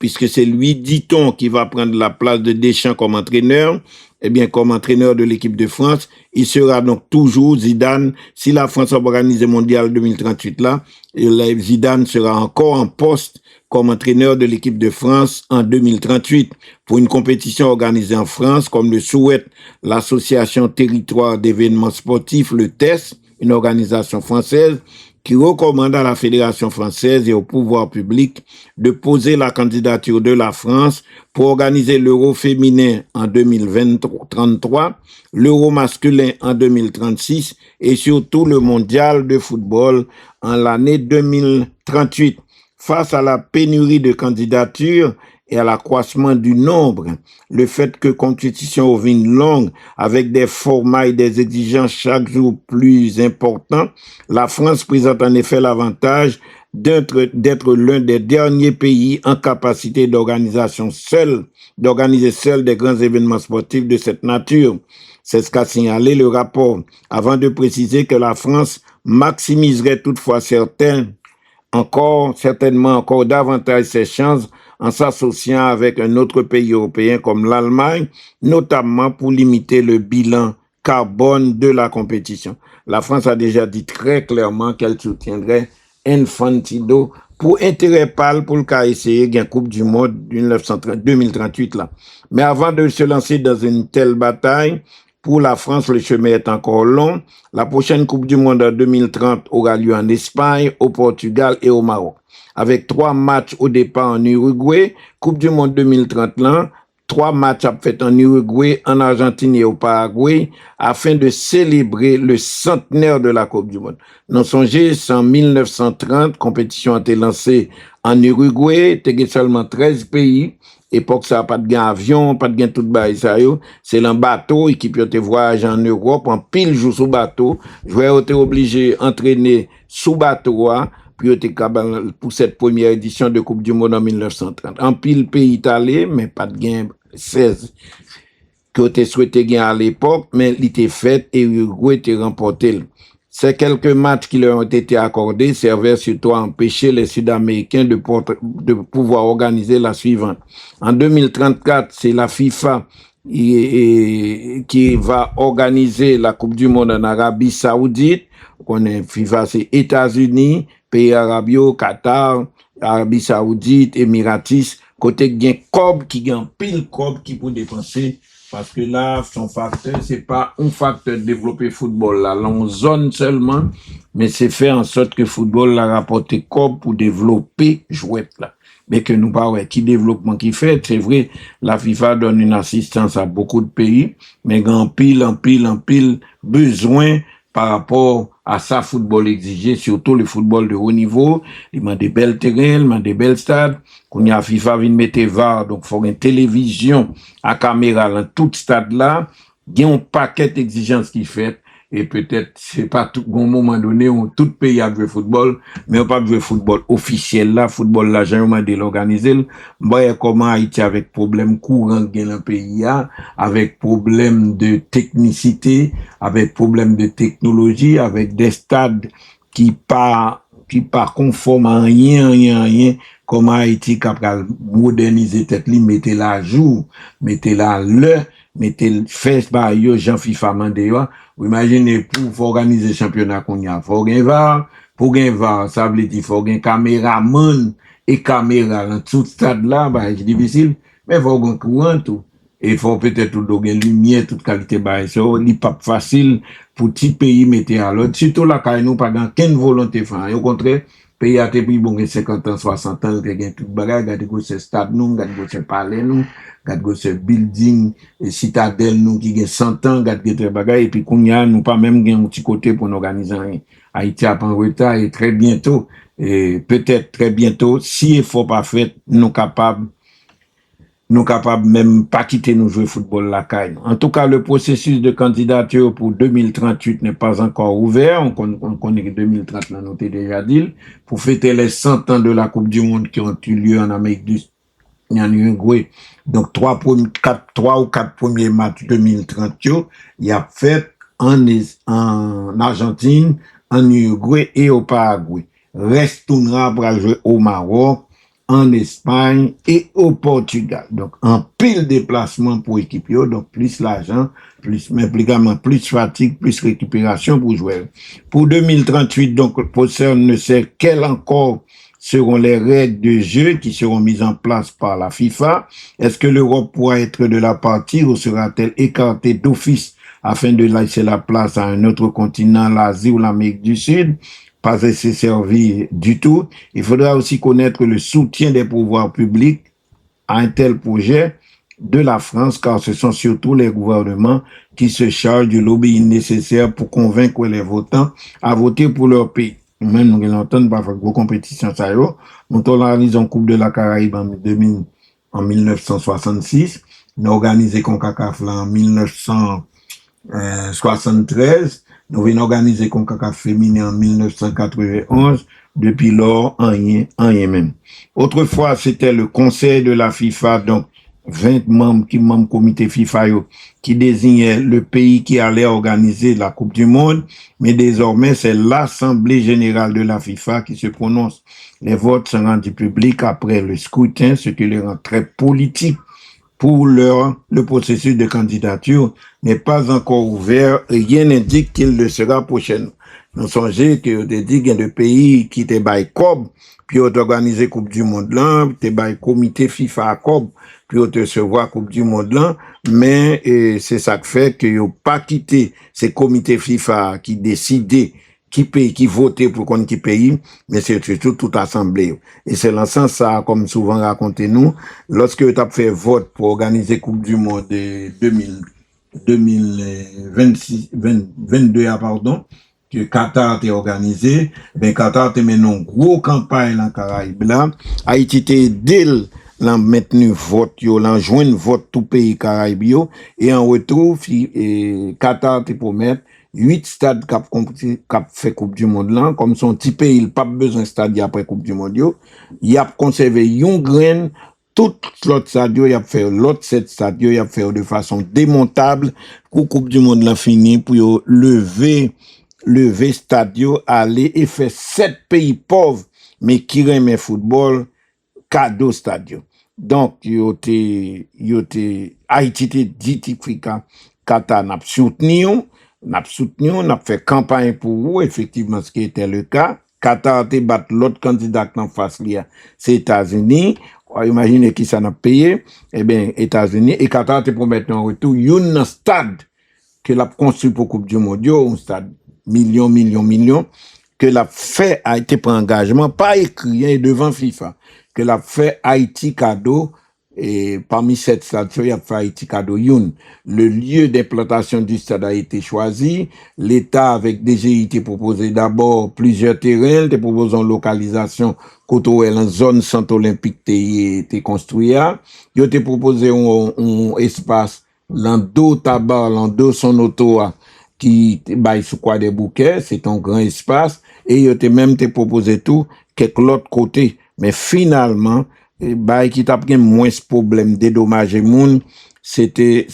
puisque c'est lui, dit-on, qui va prendre la place de Deschamps comme entraîneur, eh bien, comme entraîneur de l'équipe de France, il sera donc toujours Zidane. Si la France organise le Mondial 2038 là, Zidane sera encore en poste comme entraîneur de l'équipe de France en 2038 pour une compétition organisée en France, comme le souhaite l'association territoire d'événements sportifs, le TES, une organisation française, qui recommande à la Fédération française et au pouvoir public de poser la candidature de la France pour organiser l'Euro féminin en 2033, l'Euro masculin en 2036 et surtout le Mondial de football en l'année 2038. Face à la pénurie de candidatures et à l'accroissement du nombre, le fait que compétition vienne longue avec des formats et des exigences chaque jour plus importants, la France présente en effet l'avantage d'être l'un des derniers pays en capacité d'organiser seul des grands événements sportifs de cette nature. C'est ce qu'a signalé le rapport, avant de préciser que la France maximiserait toutefois certainement encore davantage ses chances en s'associant avec un autre pays européen comme l'Allemagne, notamment pour limiter le bilan carbone de la compétition. La France a déjà dit très clairement qu'elle soutiendrait Infantino pour intérêt pâle pour le cas essayer une Coupe du Monde 2038 là. Mais avant de se lancer dans une telle bataille, pour la France, le chemin est encore long. La prochaine Coupe du Monde en 2030 aura lieu en Espagne, au Portugal et au Maroc. Avec 3 matchs au départ en Uruguay, Coupe du Monde 2030 là, 3 matchs à fait en Uruguay, en Argentine et au Paraguay, afin de célébrer le centenaire de la Coupe du Monde. Non songez, c'est en 1930, compétition a été lancée en Uruguay, il y a seulement 13 pays. Époque ça pas de gain avion, pas de gain tout bail ça yo, c'est un bateau équipe yo te voyage en Europe en pile jour sous bateau, joueur était obligé entraîner sous bateau puis était pour cette première édition de Coupe du Monde en 1930. En pile pays allé mais pas de gain 16 que était souhaité gain à l'époque, mais il était fait et Uruguay était remporté. Ces quelques matchs qui leur ont été accordés servaient surtout à empêcher les Sud-Américains de pouvoir organiser la suivante. En 2034, c'est la FIFA qui va organiser la Coupe du Monde en Arabie Saoudite. On est FIFA, c'est États-Unis, pays arabes, Qatar, Arabie Saoudite, Émiratis. Côté gain cob qui gagne pile cob qui pour dépenser. Parce que là, son facteur, c'est pas un facteur de développer football, là, en zone seulement, mais c'est faire en sorte que football l'a rapporté comme pour développer jouette, là. Mais que nous parlons, qui développement qui fait, c'est vrai, la FIFA donne une assistance à beaucoup de pays, mais en pile, besoin, par rapport à ça, football exigé, surtout le football de haut niveau. Il m'a des belles terrains, il m'a des belles stades. Quand il y a FIFA, vient mettre VAR, donc faut une télévision à caméra dans tout stade là. Il y a un paquet d'exigences qui fait. Et peut-être, c'est pas tout, à un moment donné, on tout pays a joué football, mais on pas joué football officiel là, football là, j'ai de l'organiser. Moi, comment Haïti avec problème courant dans le pays, avec problème de technicité, avec problème de technologie, avec des stades qui pas conforme à rien, comment Haïti capable moderniser tête li, mettez la à jour, mettez la mettez le fait par yo, Jean FIFA mande yo. Vous imaginez, pour organiser championnat qu'on y a, faut gagner VAR, pour gagner VAR, ça veut dire, faut gagner caméraman et caméra dans tout stade là, bah, c'est difficile, mais faut gagner courant tout. Et faut peut-être tout gagner lumière, toute qualité, bah, c'est pas facile pour petit pays mettre à l'autre. Surtout là, quand nous pas dans quelle volonté faire. Au contraire, pays a été pris bon 50 ans, 60 ans, il y a tout bagage, gade go ce stade nous, gade go ce palais nous, gade go ce building, citadelle nous qui a 100 ans, gade go ce bagage, et puis qu'on y a, nous pas même gain un petit côté pour nous organiser rien. Haïti a pas en retard et très bientôt, et peut-être très bientôt, si effort pas fait, nous capables même pas quitter nous jouer football la caille. En tout cas, le processus de candidature pour 2038 n'est pas encore ouvert. On connaît que 2030, là, nous t'ai déjà dit, pour fêter les 100 ans de la Coupe du Monde qui ont eu lieu en Amérique du Sud, en Uruguay. Donc, 3 ou 4 premiers matchs 2030, il y a fait en Argentine, en Uruguay et au Paraguay. Reste tournera pour jouer au Maroc, en Espagne et au Portugal. Donc, en pile déplacement pour équipe, donc plus l'argent, plus, mais plus fatigue, plus récupération pour jouer. Pour 2038, donc, le professeur ne sait quelles encore seront les règles de jeu qui seront mises en place par la FIFA. Est-ce que l'Europe pourra être de la partie ou sera-t-elle écartée d'office afin de laisser la place à un autre continent, l'Asie ou l'Amérique du Sud? Pas assez servi du tout. Il faudra aussi connaître le soutien des pouvoirs publics à un tel projet de la France, car ce sont surtout les gouvernements qui se chargent du lobbying nécessaire pour convaincre les votants à voter pour leur pays. Même nous l'entendons pas faire vos compétitions, ça y est. Nous organisons Coupe de la Caraïbe en 1966. Nous organisé CONCACAF en 1973. Nous venons organiser CONCACAF féminin en 1991. Depuis lors, rien même. Autrefois, c'était le conseil de la FIFA, donc 20 membres comité FIFA, qui désignait le pays qui allait organiser la Coupe du Monde. Mais désormais, c'est l'Assemblée générale de la FIFA qui se prononce. Les votes sont rendus publics après le scrutin, ce qui les rend très politiques. Pour l'heure, le processus de candidature n'est pas encore ouvert. Rien n'indique qu'il le sera prochainement. Nous songez que des digues de pays qui te baillent COB, puis ont organisé Coupe du Monde là, te baillent comité FIFA à COB, puis ont recevoir Coupe du Monde là, mais c'est ça qui fait qu'ils n'ont pas quitté ces comités FIFA qui décidaient qui paye, qui votait pour qu'on qui paye, mais c'est surtout toute assemblée. Et c'est dans ce sens, ça, comme souvent raconté nous, lorsque tu as fait vote pour organiser Coupe du Monde de 2022, pardon, que Qatar t'a organisé, ben Qatar t'a mené une grosse campagne en Caraïbes là, Haïti t'a aidé l'en maintenu vote yo, l'en joindre vote tout pays Caraïbes yo, et en retour, Qatar t'a promet 8 stades cap fait Coupe du Monde là, comme son petit pays, il pas besoin de stade après Coupe du Monde yo, il a conservé yon grain, tout l'autre stade yo, il a fait l'autre 7 stades yo, il a fait de façon démontable, pour Coupe du Monde là fini, pour yo lever stadio, aller et faire 7 pays pauvres, mais qui remet football, cadeau stadio. Donc, Haïti te dit, Qatar n'a soutenu, n'a fait campagne pour vous, effectivement, ce qui était le cas. Qatar te bat l'autre candidat en face, c'est États-Unis. Imaginez qui ça n'a payé. Eh bien, États-Unis, et Qatar te promet en retour, un stade que l'a construit pour Coupe du Monde, un stade millions, que l'a fait Haïti pour engagement, pas écrit devant FIFA, que l'a fait Haïti cadeau, Et parmi cette stade, il y a Haïti cadeau youn. Le lieu d'implantation du stade a été choisi. L'État avec DGI t'a proposé d'abord plusieurs terrains, t'a proposé une localisation côté en zone centre olympique t'es construit. Il t'a proposé un espace l'en tabac, l'en son auto qui baille sous quoi des bouquets, c'est un grand espace et il t'a même proposé tout quelque l'autre côté. Mais finalement, bah qui t'a pris moins ce problème dédommager moun c'était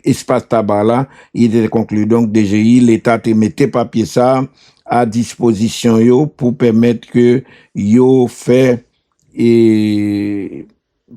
espace tabac là il était conclu donc DGI l'état te mettait papier ça à disposition yo pour permettre que yo fait et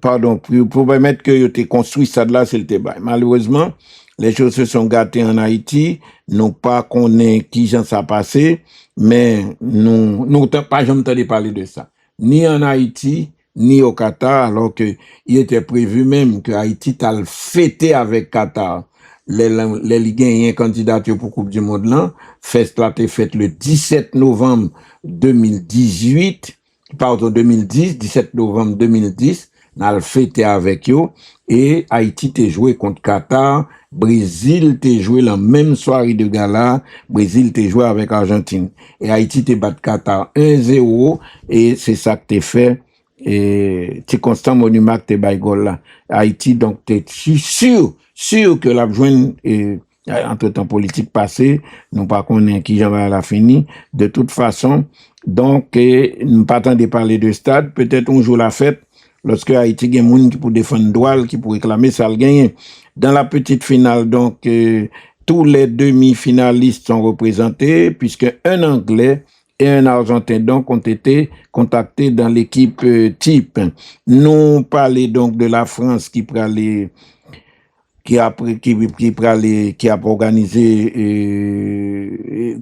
pardon pour permettre que yo te construit ça là c'est le débat malheureusement les choses se sont gâtées en Haïti non pas qu'on ait qui j'en ça passé mais nous pas jamais entendu parler de ça ni en Haïti, ni au Qatar, alors que il était prévu même que Haïti t'a fêté avec Qatar. Les Ligues candidature pour Coupe du Monde là, fête là t'est faite le 17 novembre 2018, pardon 2010, 17 novembre 2010, n'a fêté avec eux et Haïti t'est joué contre Qatar, Brésil t'est joué la même soirée de gala, Brésil t'est joué avec Argentine et Haïti t'est battu Qatar 1-0 et c'est ça que t'es fait et t'es constant monument que t'es baigol là. Haïti donc t'es sûr que la joindre entre temps politique passé, nous pas connaît qui j'en la fini de toute façon donc nous pas attendre parler de stade, peut-être un jour la fête lorsque Haïti gagne moun qui pour défendre droit qui pour réclamer ça le gagne dans la petite finale donc tous les demi-finalistes sont représentés puisque un Anglais et un Argentin donc ont été contactés dans l'équipe type. Nous parlons donc de la France qui a organisé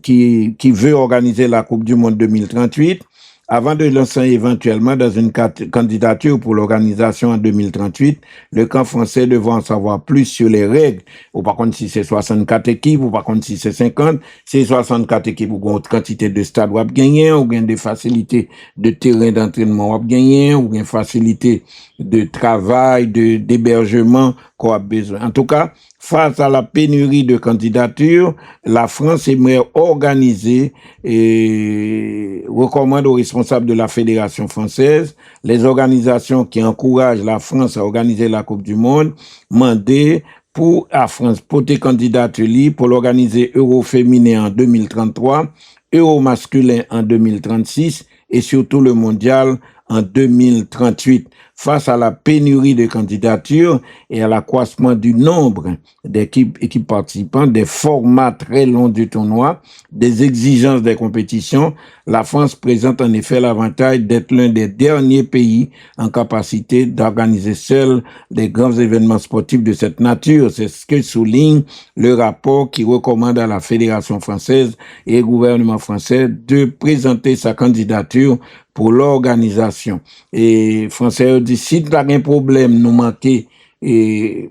qui veut organiser la Coupe du Monde 2038 avant de lancer éventuellement dans une candidature pour l'organisation en 2038, le camp français devant en savoir plus sur les règles, ou par contre si c'est 64 équipes, ou par contre si c'est 50, c'est 64 équipes ou une quantité de stades ou gagner, ou bien des facilités de terrain d'entraînement ou gagner, ou bien facilité de travail, d'hébergement qu'on a besoin. En tout cas, face à la pénurie de candidatures, la France aimerait organiser et recommande aux responsables de la Fédération française, les organisations qui encouragent la France à organiser la Coupe du Monde, demander pour la France porter candidature pour l'organiser Euro féminin en 2033, Euro masculin en 2036 et surtout le mondial en 2038. Face à la pénurie de candidatures et à l'accroissement du nombre d'équipes participantes, des formats très longs du tournoi, des exigences des compétitions, la France présente en effet l'avantage d'être l'un des derniers pays en capacité d'organiser seul les grands événements sportifs de cette nature. C'est ce que souligne le rapport qui recommande à la Fédération française et au gouvernement français de présenter sa candidature pour l'organisation. Et Français dit, si tu as un problème, nous manquer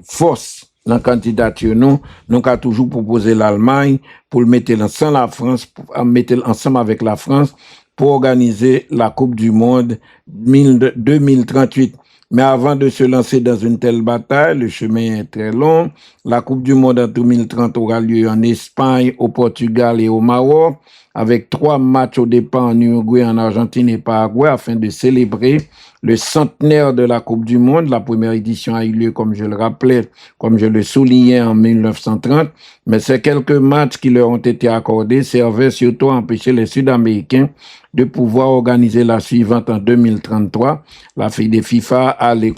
force dans la candidature, nous avons toujours proposé l'Allemagne pour le mettre ensemble la France, pour mettre ensemble avec la France pour organiser la Coupe du Monde 2038. Mais avant de se lancer dans une telle bataille, le chemin est très long. La Coupe du Monde en 2030 aura lieu en Espagne, au Portugal et au Maroc, avec 3 matchs au départ en Uruguay, en Argentine et Paraguay, afin de célébrer le centenaire de la Coupe du Monde. La première édition a eu lieu, comme je le rappelais, comme je le soulignais, en 1930. Mais ces quelques matchs qui leur ont été accordés servaient surtout à empêcher les Sud-Américains de pouvoir organiser la suivante en 2033. La FIFA a les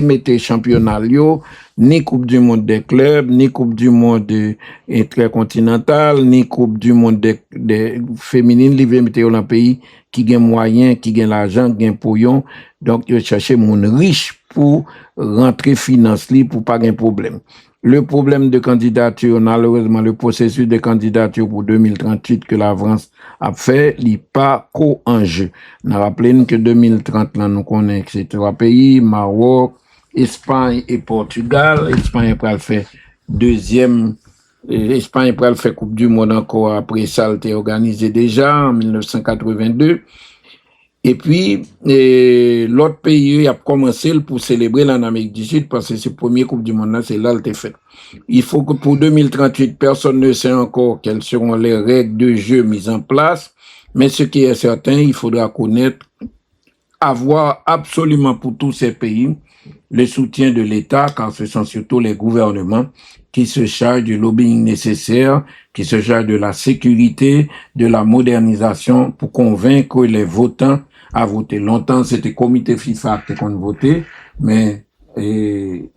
mettre championnat ni Coupe du Monde des clubs, ni Coupe du Monde intercontinental, ni Coupe du Monde des féminines, li mettre dans le pays qui gagne moyen, qui gagne l'argent, qui gagne pognon. Donc, ils cherchent mon riche pour rentrer finance li pour pas un problème. Le problème de candidature, malheureusement, le processus de candidature pour 2038 que la France a fait, il n'est pas en jeu. Nous rappelons que 2030, là, nous connaissons ces 3 pays, Maroc, Espagne et Portugal. Espagne peut le faire deuxième. Espagne peut le faire Coupe du Monde encore après ça, a été organisé déjà en 1982. Et puis, l'autre pays a commencé pour célébrer en Amérique du Sud parce que c'est la première Coupe du Monde, là, c'est là le fait. Il faut que pour 2038, personne ne sait encore quelles seront les règles de jeu mises en place. Mais ce qui est certain, il faudra connaître, avoir absolument pour tous ces pays le soutien de l'État, car ce sont surtout les gouvernements qui se chargent du lobbying nécessaire, qui se chargent de la sécurité, de la modernisation pour convaincre les votants à voter. Longtemps, c'était le comité FIFA qui a voté, mais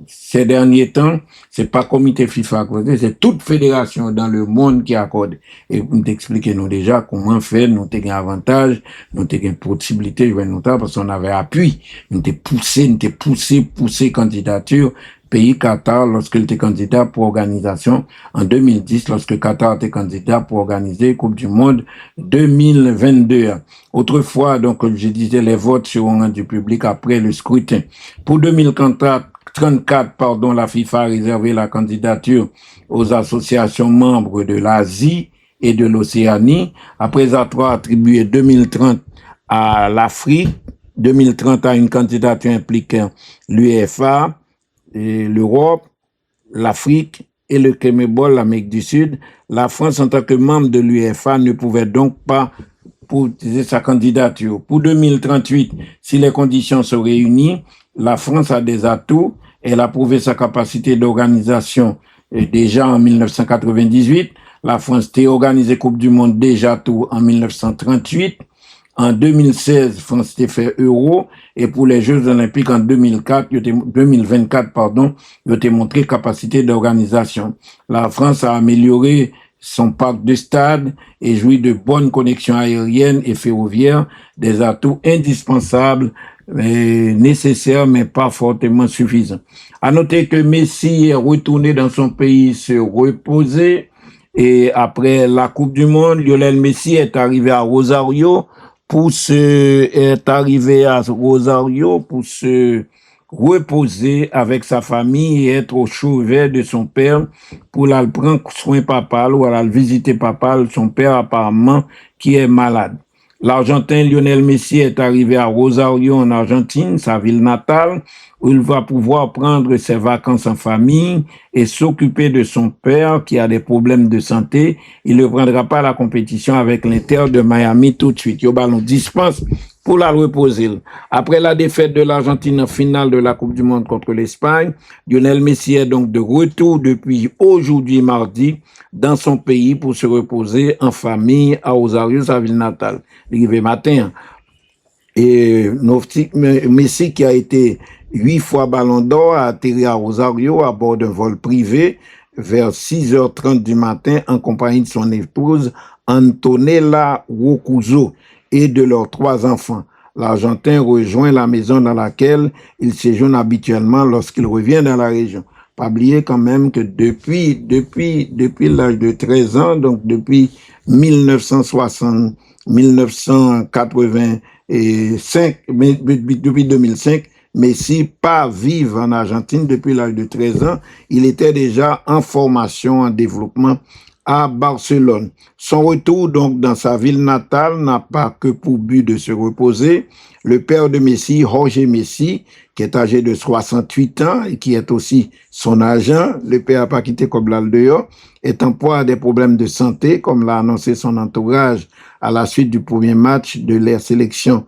ces derniers temps, c'est pas comité FIFA qui a voté, c'est toute fédération dans le monde qui accorde. Et vous t'expliquez nous déjà comment faire, nous avons un avantage, nous avons une possibilité, je vais noter, parce qu'on avait appui, nous avons poussé candidature, pays Qatar lorsqu'il était candidat pour organisation en 2010, lorsque Qatar était candidat pour organiser Coupe du Monde 2022. Autrefois, donc, comme je disais, les votes seront rendus publics après le scrutin. Pour 2034, la FIFA a réservé la candidature aux associations membres de l'Asie et de l'Océanie, après avoir attribué 2030 à l'Afrique, 2030 à une candidature impliquant l'UEFA, l'Europe, l'Afrique et le CONMEBOL, l'Amérique du Sud. La France, en tant que membre de l'UEFA, ne pouvait donc pas utiliser sa candidature. Pour 2038, si les conditions sont réunies, la France a des atouts. Elle a prouvé sa capacité d'organisation déjà en 1998. La France a organisé Coupe du Monde déjà tout en 1938. En 2016, France s'était fait Euro, et pour les Jeux Olympiques en 2024, il a montré capacité d'organisation. La France a amélioré son parc de stades et jouit de bonnes connexions aériennes et ferroviaires, des atouts indispensables, nécessaires, mais pas fortement suffisants. À noter que Messi est retourné dans son pays se reposer, et après la Coupe du Monde, Lionel Messi est arrivé à Rosario, pour se reposer avec sa famille et être au chevet de son père pour aller prendre soin papal ou aller visiter papal, son père apparemment qui est malade. L'Argentin Lionel Messi est arrivé à Rosario en Argentine, sa ville natale, où il va pouvoir prendre ses vacances en famille et s'occuper de son père qui a des problèmes de santé. Il ne prendra pas la compétition avec l'Inter de Miami tout de suite. Il ballon dispense pour la reposer. Après la défaite de l'Argentine en finale de la Coupe du Monde contre l'Espagne, Lionel Messi est donc de retour depuis aujourd'hui mardi dans son pays pour se reposer en famille à Rosario, sa ville natale. Arrivé matin. Et Messi, qui a été 8 fois Ballon d'Or, a atterri à Rosario à bord d'un vol privé vers 6h30 du matin en compagnie de son épouse Antonella Roccuzzo et de leurs 3 enfants. L'Argentin rejoint la maison dans laquelle il séjourne habituellement lorsqu'il revient dans la région. Pas oublier quand même que depuis l'âge de 13 ans, donc depuis 1985, depuis 2005, Messi pas vivre en Argentine depuis l'âge de 13 ans. Il était déjà en formation, en développement à Barcelone. Son retour donc dans sa ville natale n'a pas que pour but de se reposer. Le père de Messi, Jorge Messi, qui est âgé de 68 ans et qui est aussi son agent, le père n'a pas quitté comme l'Aldeo, est en proie à des problèmes de santé, comme l'a annoncé son entourage à la suite du premier match de la sélection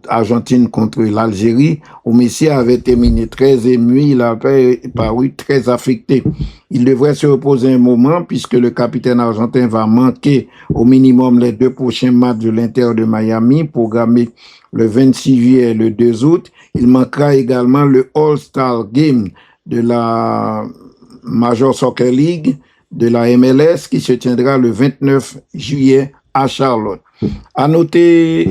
Argentine contre l'Algérie, où Messi avait terminé très ému, il avait paru très affecté. Il devrait se reposer un moment puisque le capitaine argentin va manquer au minimum les 2 prochains matchs de l'Inter de Miami, programmés le 26 juillet et le 2 août. Il manquera également le All-Star Game de la Major Soccer League de la MLS qui se tiendra le 29 juillet à Charlotte. À noter,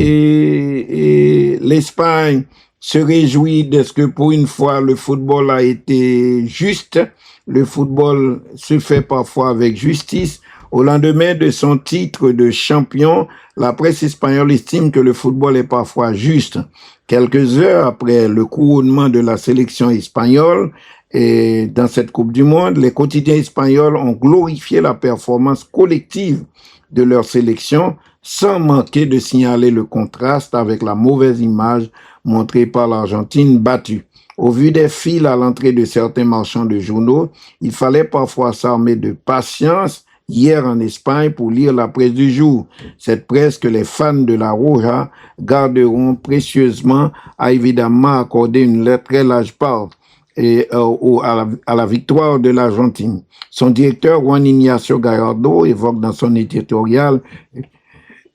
l'Espagne se réjouit de ce que pour une fois le football a été juste. Le football se fait parfois avec justice. Au lendemain de son titre de champion, la presse espagnole estime que le football est parfois juste. Quelques heures après le couronnement de la sélection espagnole et dans cette Coupe du Monde, les quotidiens espagnols ont glorifié la performance collective de leur sélection, sans manquer de signaler le contraste avec la mauvaise image montrée par l'Argentine battue. Au vu des files à l'entrée de certains marchands de journaux, il fallait parfois s'armer de patience hier en Espagne pour lire la presse du jour. Cette presse que les fans de la Roja garderont précieusement a évidemment accordé une très large part à la victoire de l'Argentine. Son directeur, Juan Ignacio Gallardo, évoque dans son éditorial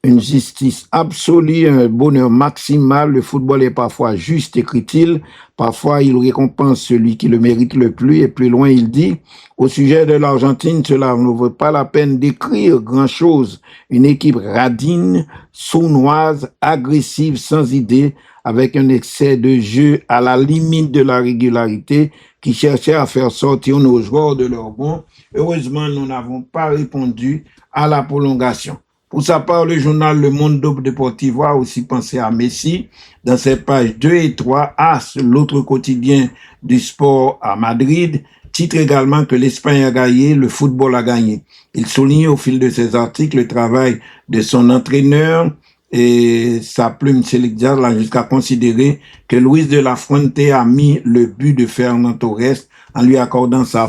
une justice absolue, un bonheur maximal. Le football est parfois juste, écrit-il. Parfois, il récompense celui qui le mérite le plus. Et plus loin, il dit, au sujet de l'Argentine, cela ne vaut pas la peine d'écrire grand-chose. Une équipe radine, sournoise, agressive, sans idée, avec un excès de jeu à la limite de la régularité, qui cherchait à faire sortir nos joueurs de leur bon. Heureusement, nous n'avons pas répondu à la prolongation. Pour sa part, le journal Le Mundo Deportivo a aussi pensé à Messi. Dans ses pages 2 et 3, AS, l'autre quotidien du sport à Madrid, titre également que l'Espagne a gagné, le football a gagné. Il souligne au fil de ses articles le travail de son entraîneur et sa plume sélective jusqu'à considérer que Luis de la Fuente a mis le but de Fernand Torres en lui accordant sa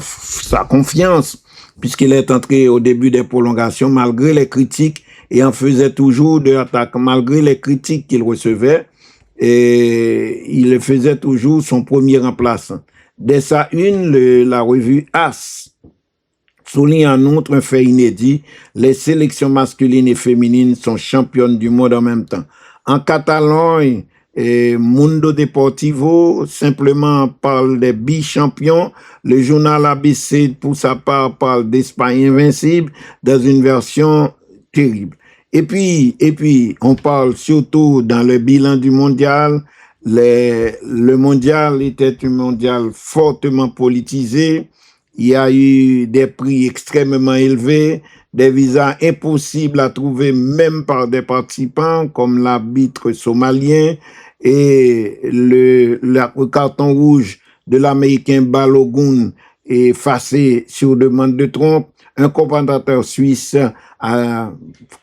confiance, puisqu'il est entré au début des prolongations malgré les critiques et en faisait toujours de l'attaque, malgré les critiques qu'il recevait, et il faisait toujours son premier remplaçant. Dès sa une, la revue AS souligne en outre un fait inédit, les sélections masculines et féminines sont championnes du monde en même temps. En Catalogne, Mundo Deportivo simplement parle des bichampions. Le journal ABC, pour sa part, parle d'Espagne invincible dans une version terrible. Et puis, on parle surtout dans le bilan du mondial. Le mondial était un mondial fortement politisé. Il y a eu des prix extrêmement élevés, des visas impossibles à trouver même par des participants comme l'arbitre somalien et le carton rouge de l'Américain Balogun effacé sur demande de Trump. Un commentateur suisse a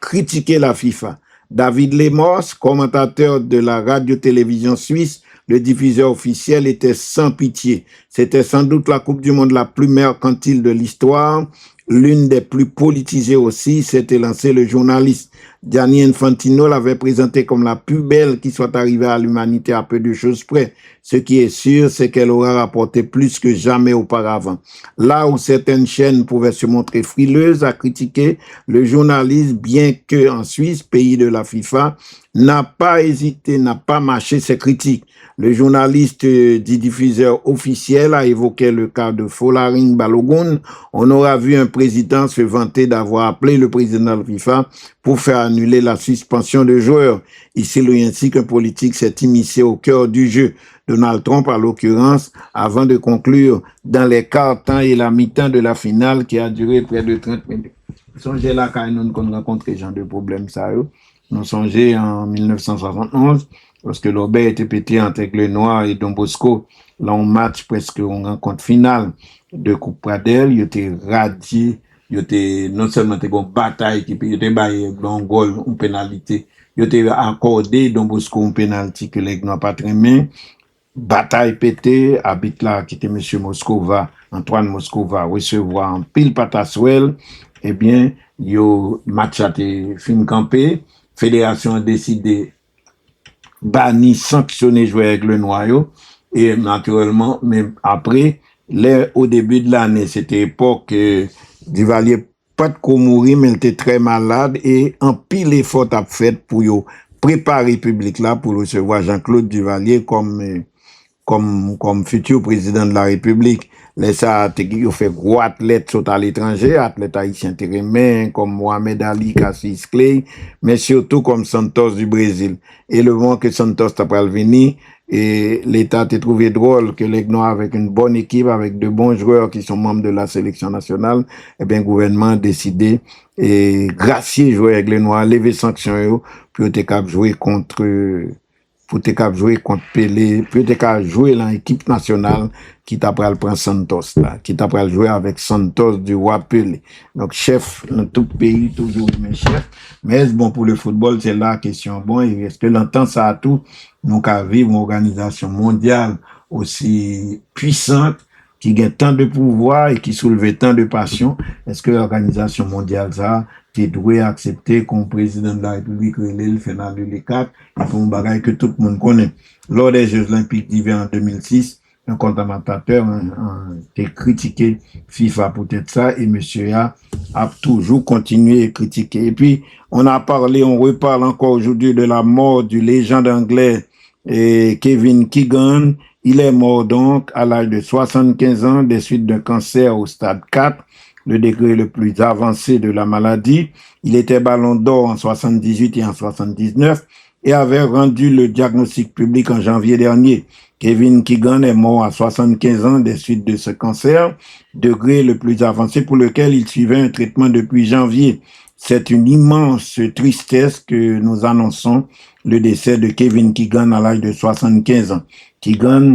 critiqué la FIFA. David Lemos, commentateur de la radio-télévision suisse, le diffuseur officiel, était sans pitié. C'était sans doute la Coupe du Monde la plus mercantile de l'histoire, l'une des plus politisées aussi. S'était lancé le journaliste Gianni Infantino l'avait présenté comme la plus belle qui soit arrivée à l'humanité à peu de choses près. Ce qui est sûr, c'est qu'elle aura rapporté plus que jamais auparavant. Là où certaines chaînes pouvaient se montrer frileuses à critiquer, le journaliste, bien que en Suisse, pays de la FIFA, n'a pas hésité, n'a pas mâché ses critiques. Le journaliste du diffuseur officiel a évoqué le cas de Folarin Balogun. On aura vu un président se vanter d'avoir appelé le président de la FIFA pour faire annuler la suspension de joueurs. Il s'éloigne ainsi qu'un politique s'est immiscé au cœur du jeu. Donald Trump, à l'occurrence, avant de conclure dans les quarts temps et la mi-temps de la finale qui a duré près de 30 minutes. Songez là quand nous rencontrons ce genre de problème, ça. Nous songez en 1971, lorsque l'Aubert était pété entre le Noir et Don Bosco, là on match presque en rencontre finale de Coupe Pradel, il était radié, il était non seulement une bataille qui était baillé un goal, une pénalité, il était accordé Don Bosco une pénalité que les n'ont pas très bien, bataille pété, habite là qui était monsieur Moscova, Antoine Moscova recevoir en pile pataswell, eh bien, yo match a été fin campé, fédération a décidé banni, sanctionner jouer avec le noyau et naturellement même après au début de l'année c'était époque Duvalier pas de quoi mourir mais il était très malade et en pile effort a fait pour yo préparer public là pour recevoir Jean-Claude Duvalier comme futur président de la République. Les ça ont fait gros athlètes sont à l'étranger, athlètes haïtiens térémens comme Mohamed Ali, Cassius Clay, mais surtout comme Santos du Brésil. Et le moment que Santos t'a pas venir, et l'État a trouvé drôle que les Noirs avec une bonne équipe, avec de bons joueurs qui sont membres de la sélection nationale, eh bien, le gouvernement a décidé et gracier jouer avec les Noirs, lever sanctions pour être capable de jouer contre pour te cap jouer contre Pelé, pour te cap jouer dans l'équipe nationale qui t'a pris prendre Santos là, qui t'a pris jouer avec Santos du roi Pelé. Donc chef dans tout pays toujours mais chef. Mais est-ce bon pour le football, c'est la question. Bon, est-ce que longtemps ça a tout nous qu'à vivre une organisation mondiale aussi puissante qui a tant de pouvoir et qui soulève tant de passion, est-ce que l'organisation mondiale ça tu dois accepter comme président de la République le fait dans le 4 et pour un bagage que tout le monde connaît. Lors des Jeux Olympiques d'hiver en 2006, un commentateur a critiqué FIFA pour être ça et monsieur a toujours continué à critiquer. Et puis, on reparle encore aujourd'hui de la mort du légende anglais Kevin Keegan. Il est mort donc à l'âge de 75 ans des suites d'un cancer au stade 4, le degré le plus avancé de la maladie. Il était ballon d'or en 78 et en 79 et avait rendu le diagnostic public en janvier dernier. Kevin Keegan est mort à 75 ans des suites de ce cancer, degré le plus avancé pour lequel il suivait un traitement depuis janvier. C'est une immense tristesse que nous annonçons le décès de Kevin Keegan à l'âge de 75 ans.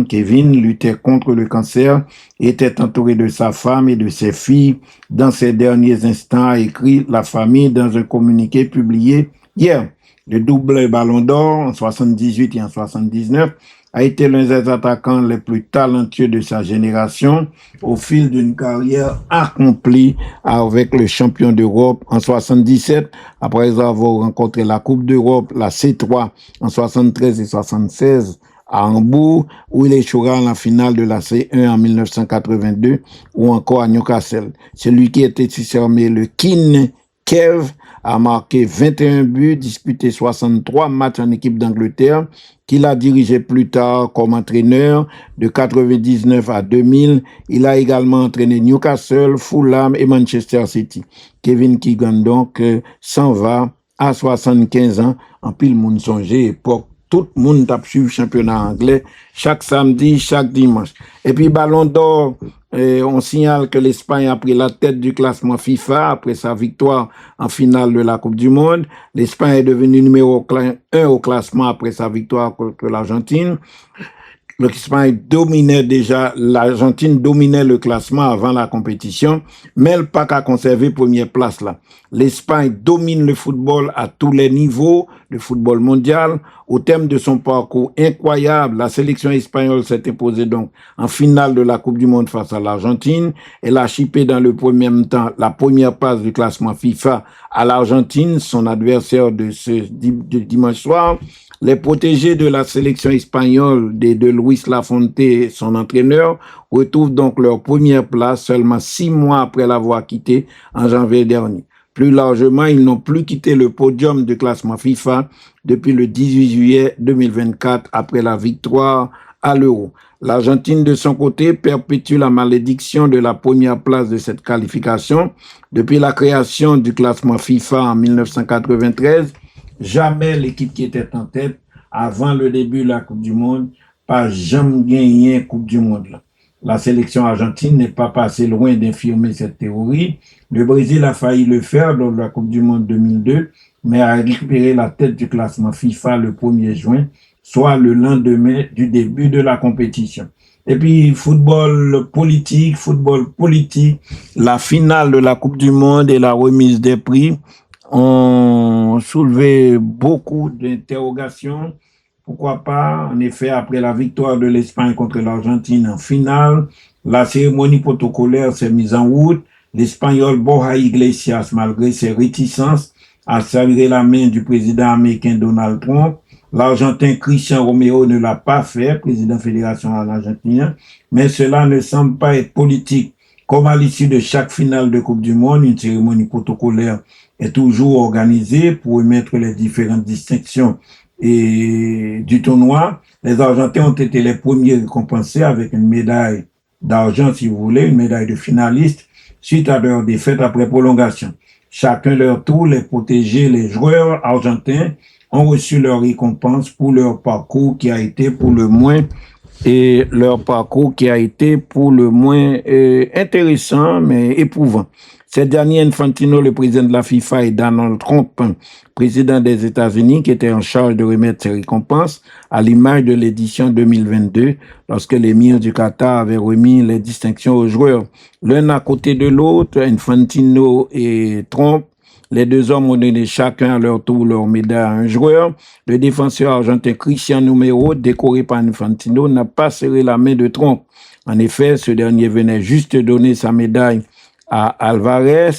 Kevin luttait contre le cancer, était entouré de sa femme et de ses filles. Dans ses derniers instants, a écrit la famille dans un communiqué publié hier. Le double ballon d'or en 78 et en 79 a été l'un des attaquants les plus talentueux de sa génération au fil d'une carrière accomplie avec le champion d'Europe en 77, après avoir rencontré la Coupe d'Europe, la C3 en 73 et 76 à Hambourg, où il échouera en la finale de la C1 en 1982, ou encore à Newcastle. Celui qui était surnommé le King Kev a marqué 21 buts, disputé 63 matchs en équipe d'Angleterre, qu'il a dirigé plus tard comme entraîneur de 99 à 2000. Il a également entraîné Newcastle, Fulham et Manchester City. Kevin Keegan donc s'en va à 75 ans, en pile monde songé, époque tout le monde a suivi le championnat anglais chaque samedi, chaque dimanche. Et puis Ballon d'Or, on signale que l'Espagne a pris la tête du classement FIFA après sa victoire en finale de la Coupe du Monde. L'Espagne est devenue numéro 1 au classement après sa victoire contre l'Argentine. L'Espagne dominait déjà, l'Argentine dominait le classement avant la compétition, mais elle n'a pas qu'à conserver première place là. L'Espagne domine le football à tous les niveaux, le football mondial. Au terme de son parcours incroyable, la sélection espagnole s'est imposée donc en finale de la Coupe du Monde face à l'Argentine. Elle a chippé dans le premier temps la première place du classement FIFA à l'Argentine, son adversaire de dimanche soir. Les protégés de la sélection espagnole de Luis Lafonte, son entraîneur, retrouvent donc leur première place seulement 6 mois après l'avoir quitté en janvier dernier. Plus largement, ils n'ont plus quitté le podium du classement FIFA depuis le 18 juillet 2024 après la victoire à l'Euro. L'Argentine, de son côté, perpétue la malédiction de la première place de cette qualification. Depuis la création du classement FIFA en 1993, jamais l'équipe qui était en tête avant le début de la Coupe du Monde, pas jamais gagné Coupe du Monde là. La sélection argentine n'est pas passée loin d'infirmer cette théorie. Le Brésil a failli le faire lors de la Coupe du Monde 2002, mais a récupéré la tête du classement FIFA le 1er juin, soit le lendemain du début de la compétition. Et puis, football politique, la finale de la Coupe du Monde et la remise des prix ont soulevé beaucoup d'interrogations. Pourquoi pas, en effet, après la victoire de l'Espagne contre l'Argentine en finale, la cérémonie protocolaire s'est mise en route. L'Espagnol Borja Iglesias, malgré ses réticences, a serré la main du président américain Donald Trump. L'Argentin Cristian Romero ne l'a pas fait, président fédération argentine, mais cela ne semble pas être politique. Comme à l'issue de chaque finale de Coupe du Monde, une cérémonie protocolaire est toujours organisée pour émettre les différentes distinctions et du tournoi. Les Argentins ont été les premiers récompensés avec une médaille d'argent, si vous voulez, une médaille de finaliste, suite à leur défaite après prolongation. Chacun leur tour, les protégés, les joueurs argentins ont reçu leur récompense pour leur parcours qui a été pour le moins intéressant, mais éprouvant. C'est Gianni Infantino, le président de la FIFA, et Donald Trump, président des États-Unis, qui étaient en charge de remettre ces récompenses, à l'image de l'édition 2022, lorsque l'émir du Qatar avait remis les distinctions aux joueurs. L'un à côté de l'autre, Infantino et Trump. Les deux hommes ont donné chacun à leur tour leur médaille à un joueur. Le défenseur argentin Cristiano Romero, décoré par Infantino, n'a pas serré la main de Trump. En effet, ce dernier venait juste donner sa médaille à Alvarez.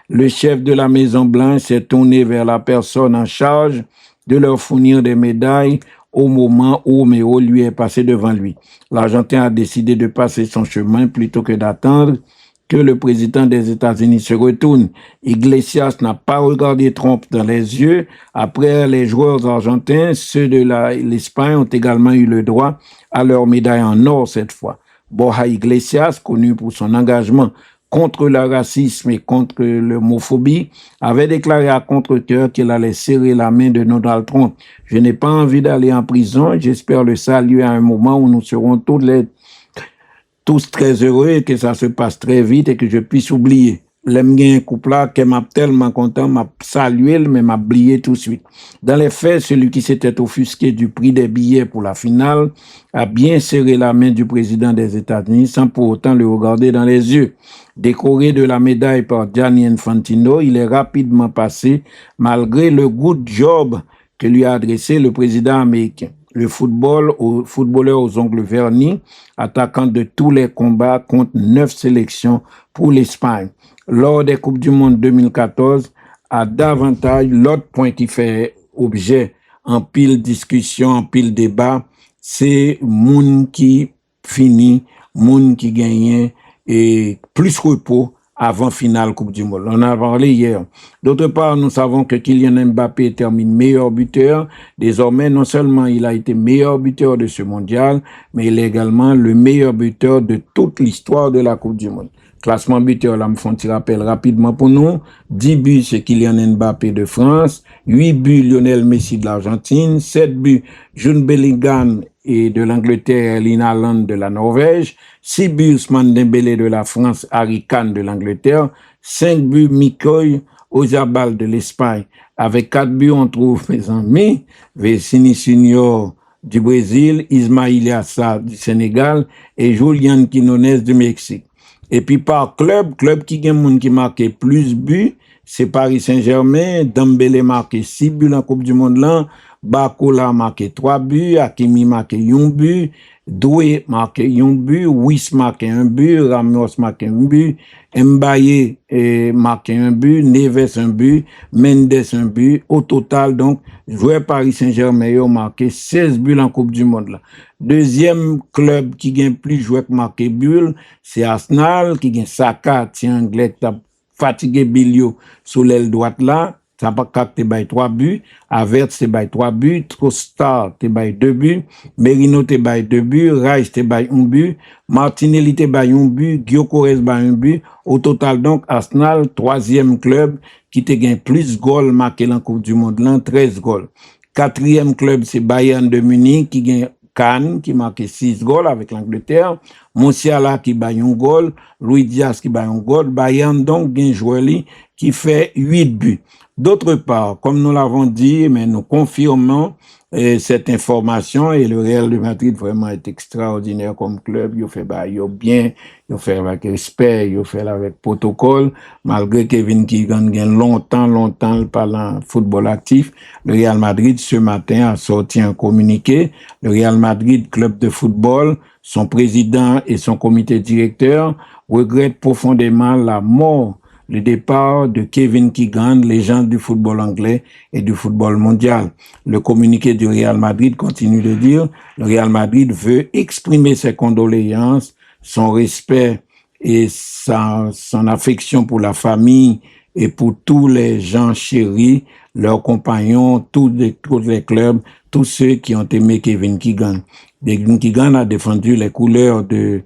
Le chef de la Maison-Blanche s'est tourné vers la personne en charge de leur fournir des médailles au moment où Romero lui est passé devant lui. L'Argentin a décidé de passer son chemin plutôt que d'attendre que le président des États-Unis se retourne. Iglesias n'a pas regardé Trump dans les yeux. Après, les joueurs argentins, ceux de l'Espagne, ont également eu le droit à leur médaille en or cette fois. Borja Iglesias, connu pour son engagement contre le racisme et contre l'homophobie, avait déclaré à contre-cœur qu'il allait serrer la main de Donald Trump. Je n'ai pas envie d'aller en prison. J'espère le saluer à un moment où nous serons tous très heureux et que ça se passe très vite et que je puisse oublier. L'aime un couple là qui m'a tellement content, m'a salué, mais m'a oublié tout de suite. Dans les faits, celui qui s'était offusqué du prix des billets pour la finale a bien serré la main du président des États-Unis sans pour autant le regarder dans les yeux. Décoré de la médaille par Gianni Infantino, il est rapidement passé malgré le good job que lui a adressé le président américain. Le footballeur aux ongles vernis, attaquant de tous les combats, compte 9 sélections pour l'Espagne. Lors des Coupes du Monde 2014, a davantage l'autre point qui fait objet en pile discussion, en pile débat, c'est moun qui finit, moun qui gagne et plus repos avant finale Coupe du Monde. On en a parlé hier. D'autre part, nous savons que Kylian Mbappé termine meilleur buteur. Désormais, non seulement il a été meilleur buteur de ce mondial, mais il est également le meilleur buteur de toute l'histoire de la Coupe du Monde. Classement buteur, là, me font un rappel rapidement pour nous. 10 buts, c'est Kylian Mbappé de France. 8 buts, Lionel Messi de l'Argentine. 7 buts, Jude Bellingham et de l'Angleterre, Erling Haaland de la Norvège. 6 buts, Ousmane Dembélé de la France, Harry Kane de l'Angleterre. 5 buts, Mikoy Oyarzabal de l'Espagne. Avec 4 buts, on trouve mes amis, Vecini Junior du Brésil, Ismaïl Assa du Sénégal et Julián Quinones du Mexique. Et puis par club qui gagne qui marqué plus buts, c'est Paris Saint-Germain. Dembélé marqué 6 buts en Coupe du Monde là. Barcola marqué 3 buts. Hakimi marqué 1 but. Doué marqué 1 but. Wiss marqué 1 but. Ramos marqué 1 but. Mbaye marqué 1 but. Neves 1 but. Mendes 1 but. Au total, donc, joueur Paris Saint-Germain a marqué 16 buts en Coupe du Monde là. Deuxième club qui gagne plus joueur que marqué bulle, c'est Arsenal, qui gagne Saka, tien anglais, qui a fatigué Bilio sur l'aile droite là. Ça pas capté by 3 buts. Avert, c'est by 3 buts. Trossard, t'es by 2 buts. Merino, t'es by 2 buts. Rice, t'es by 1 but. Martinelli, t'es by 1 but. Gyökeres, by 1 but. Au total, donc, Arsenal, troisième club qui te gagne plus goals marqués en Coupe du Monde là, 13 goals. Quatrième club, c'est Bayern de Munich qui gagne Kane qui marque 6 goals avec l'Angleterre, Musiala qui bat 1 goal, Luis Diaz qui bat 1 goal, Bayern donc gagne joueur qui fait 8 buts. D'autre part, comme nous l'avons dit, mais nous confirmons cette information et le Real de Madrid vraiment est extraordinaire comme club. Il fait bien, il fait avec respect, il fait avec protocole. Malgré Kevin Keegan gagne longtemps parlant football actif, le Real Madrid ce matin a sorti un communiqué. Le Real Madrid, club de football, son président et son comité directeur regrettent profondément la mort, le départ de Kevin Keegan, légende du football anglais et du football mondial. Le communiqué du Real Madrid continue de dire, le Real Madrid veut exprimer ses condoléances, son respect et son affection pour la famille et pour tous les gens chéris, leurs compagnons, tous les clubs, tous ceux qui ont aimé Kevin Keegan. Kevin Keegan a défendu les couleurs de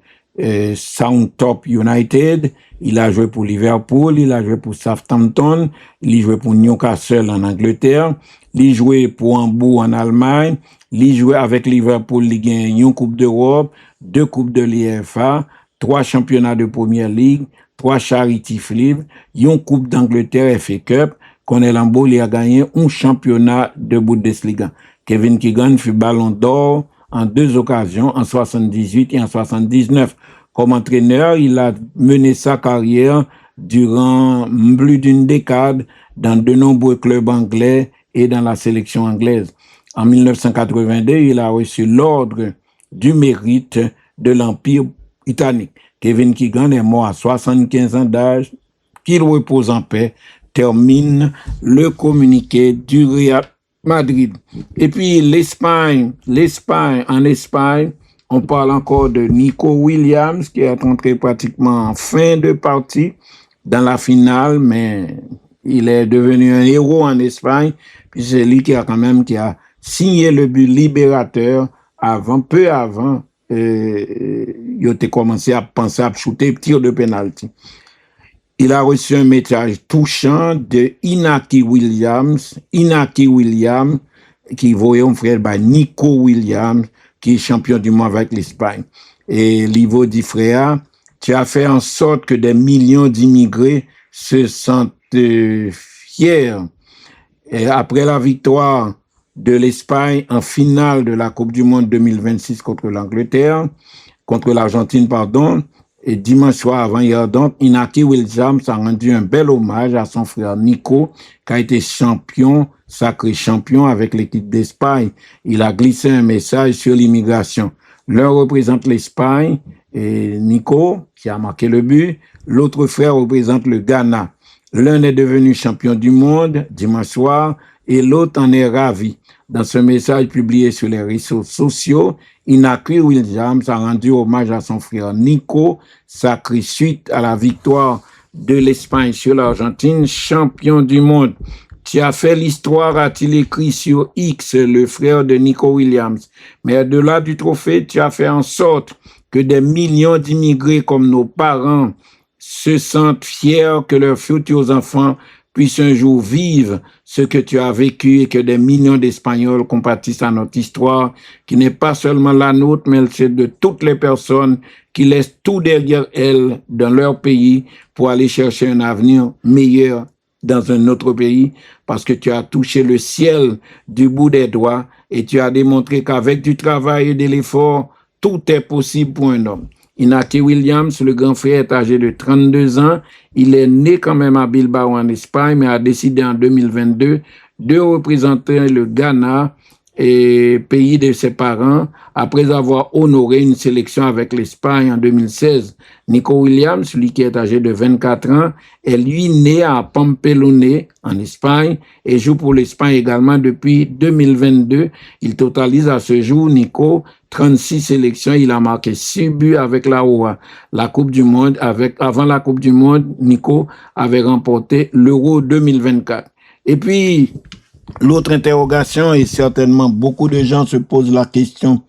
Southampton United, il a joué pour Liverpool, il a joué pour Southampton, il a joué pour Newcastle en Angleterre, il a joué pour Hambourg en Allemagne, il a joué avec Liverpool, il a gagné une Coupe d'Europe, 2 Coupes de l'UEFA, 3 championnats de Première Ligue, 3 charity livres, une Coupe d'Angleterre FA Cup, Cornel Ambo il a gagné un championnat de Bundesliga. Kevin Keegan fut ballon d'or en 2 occasions, en 78 et en 79. Comme entraîneur, il a mené sa carrière durant plus d'une décade dans de nombreux clubs anglais et dans la sélection anglaise. En 1982, il a reçu l'ordre du mérite de l'Empire britannique. Kevin Keegan est mort à 75 ans d'âge. Qu'il repose en paix, termine le communiqué du Real Madrid. Et puis l'Espagne, en Espagne, on parle encore de Nico Williams qui est entré pratiquement en fin de partie dans la finale, mais il est devenu un héros en Espagne. Puis c'est lui qui a signé le but libérateur peu avant, il a commencé à penser à shooter tir de penalty. Il a reçu un message touchant de Inaki Williams, qui voyait un frère Nico Williams, qui est champion du monde avec l'Espagne. Et Livo dit, frère, tu as fait en sorte que des millions d'immigrés se sentent fiers. Et après la victoire de l'Espagne en finale de la Coupe du Monde 2026 contre l'Argentine, et dimanche soir avant hier, donc, Inaki Williams a rendu un bel hommage à son frère Nico, qui a été sacré champion avec l'équipe d'Espagne. Il a glissé un message sur l'immigration. L'un représente l'Espagne, et Nico, qui a marqué le but. L'autre frère représente le Ghana. L'un est devenu champion du monde dimanche soir, et l'autre en est ravi. Dans ce message publié sur les réseaux sociaux, Inaki Williams a rendu hommage à son frère Nico, sacré suite à la victoire de l'Espagne sur l'Argentine, champion du monde. Tu as fait l'histoire, a-t-il écrit sur X, le frère de Nico Williams. Mais au-delà du trophée, tu as fait en sorte que des millions d'immigrés comme nos parents se sentent fiers que leurs futurs enfants puissent un jour vivre ce que tu as vécu et que des millions d'Espagnols compatissent à notre histoire, qui n'est pas seulement la nôtre, mais c'est de toutes les personnes qui laissent tout derrière elles dans leur pays pour aller chercher un avenir meilleur dans un autre pays, parce que tu as touché le ciel du bout des doigts et tu as démontré qu'avec du travail et de l'effort, tout est possible pour un homme. Inaki Williams, le grand frère, est âgé de 32 ans. Il est né quand même à Bilbao en Espagne, mais a décidé en 2022 de représenter le Ghana, et pays de ses parents, après avoir honoré une sélection avec l'Espagne en 2016. Nico Williams, lui qui est âgé de 24 ans, est lui né à Pamplona, en Espagne, et joue pour l'Espagne également depuis 2022. Il totalise à ce jour, Nico, 36 sélections. Il a marqué 6 buts avec la OA. La Coupe du Monde, avant la Coupe du Monde, Nico avait remporté l'Euro 2024. Et puis, l'autre interrogation, et certainement beaucoup de gens se posent la question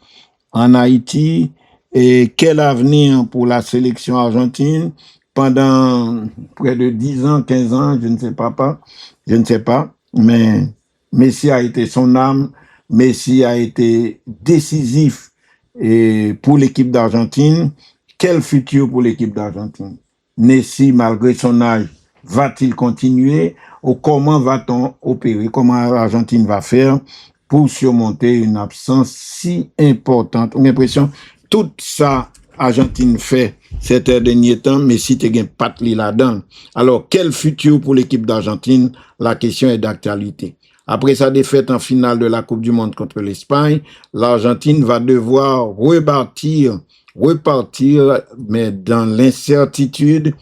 en Haïti, et quel avenir pour la sélection argentine pendant près de 10 ans, 15 ans, je ne sais pas, mais Messi a été son âme, Messi a été décisif et pour l'équipe d'Argentine. Quel futur pour l'équipe d'Argentine? Messi, malgré son âge, va-t-il continuer ou comment va-t-on opérer? Comment l'Argentine va faire pour surmonter une absence si importante? On a l'impression tout ça Argentine fait ces derniers temps, mais si tu n'as pas de là-dedans. Alors, quel futur pour l'équipe d'Argentine? La question est d'actualité. Après sa défaite en finale de la Coupe du Monde contre l'Espagne, l'Argentine va devoir repartir, mais dans l'incertitude,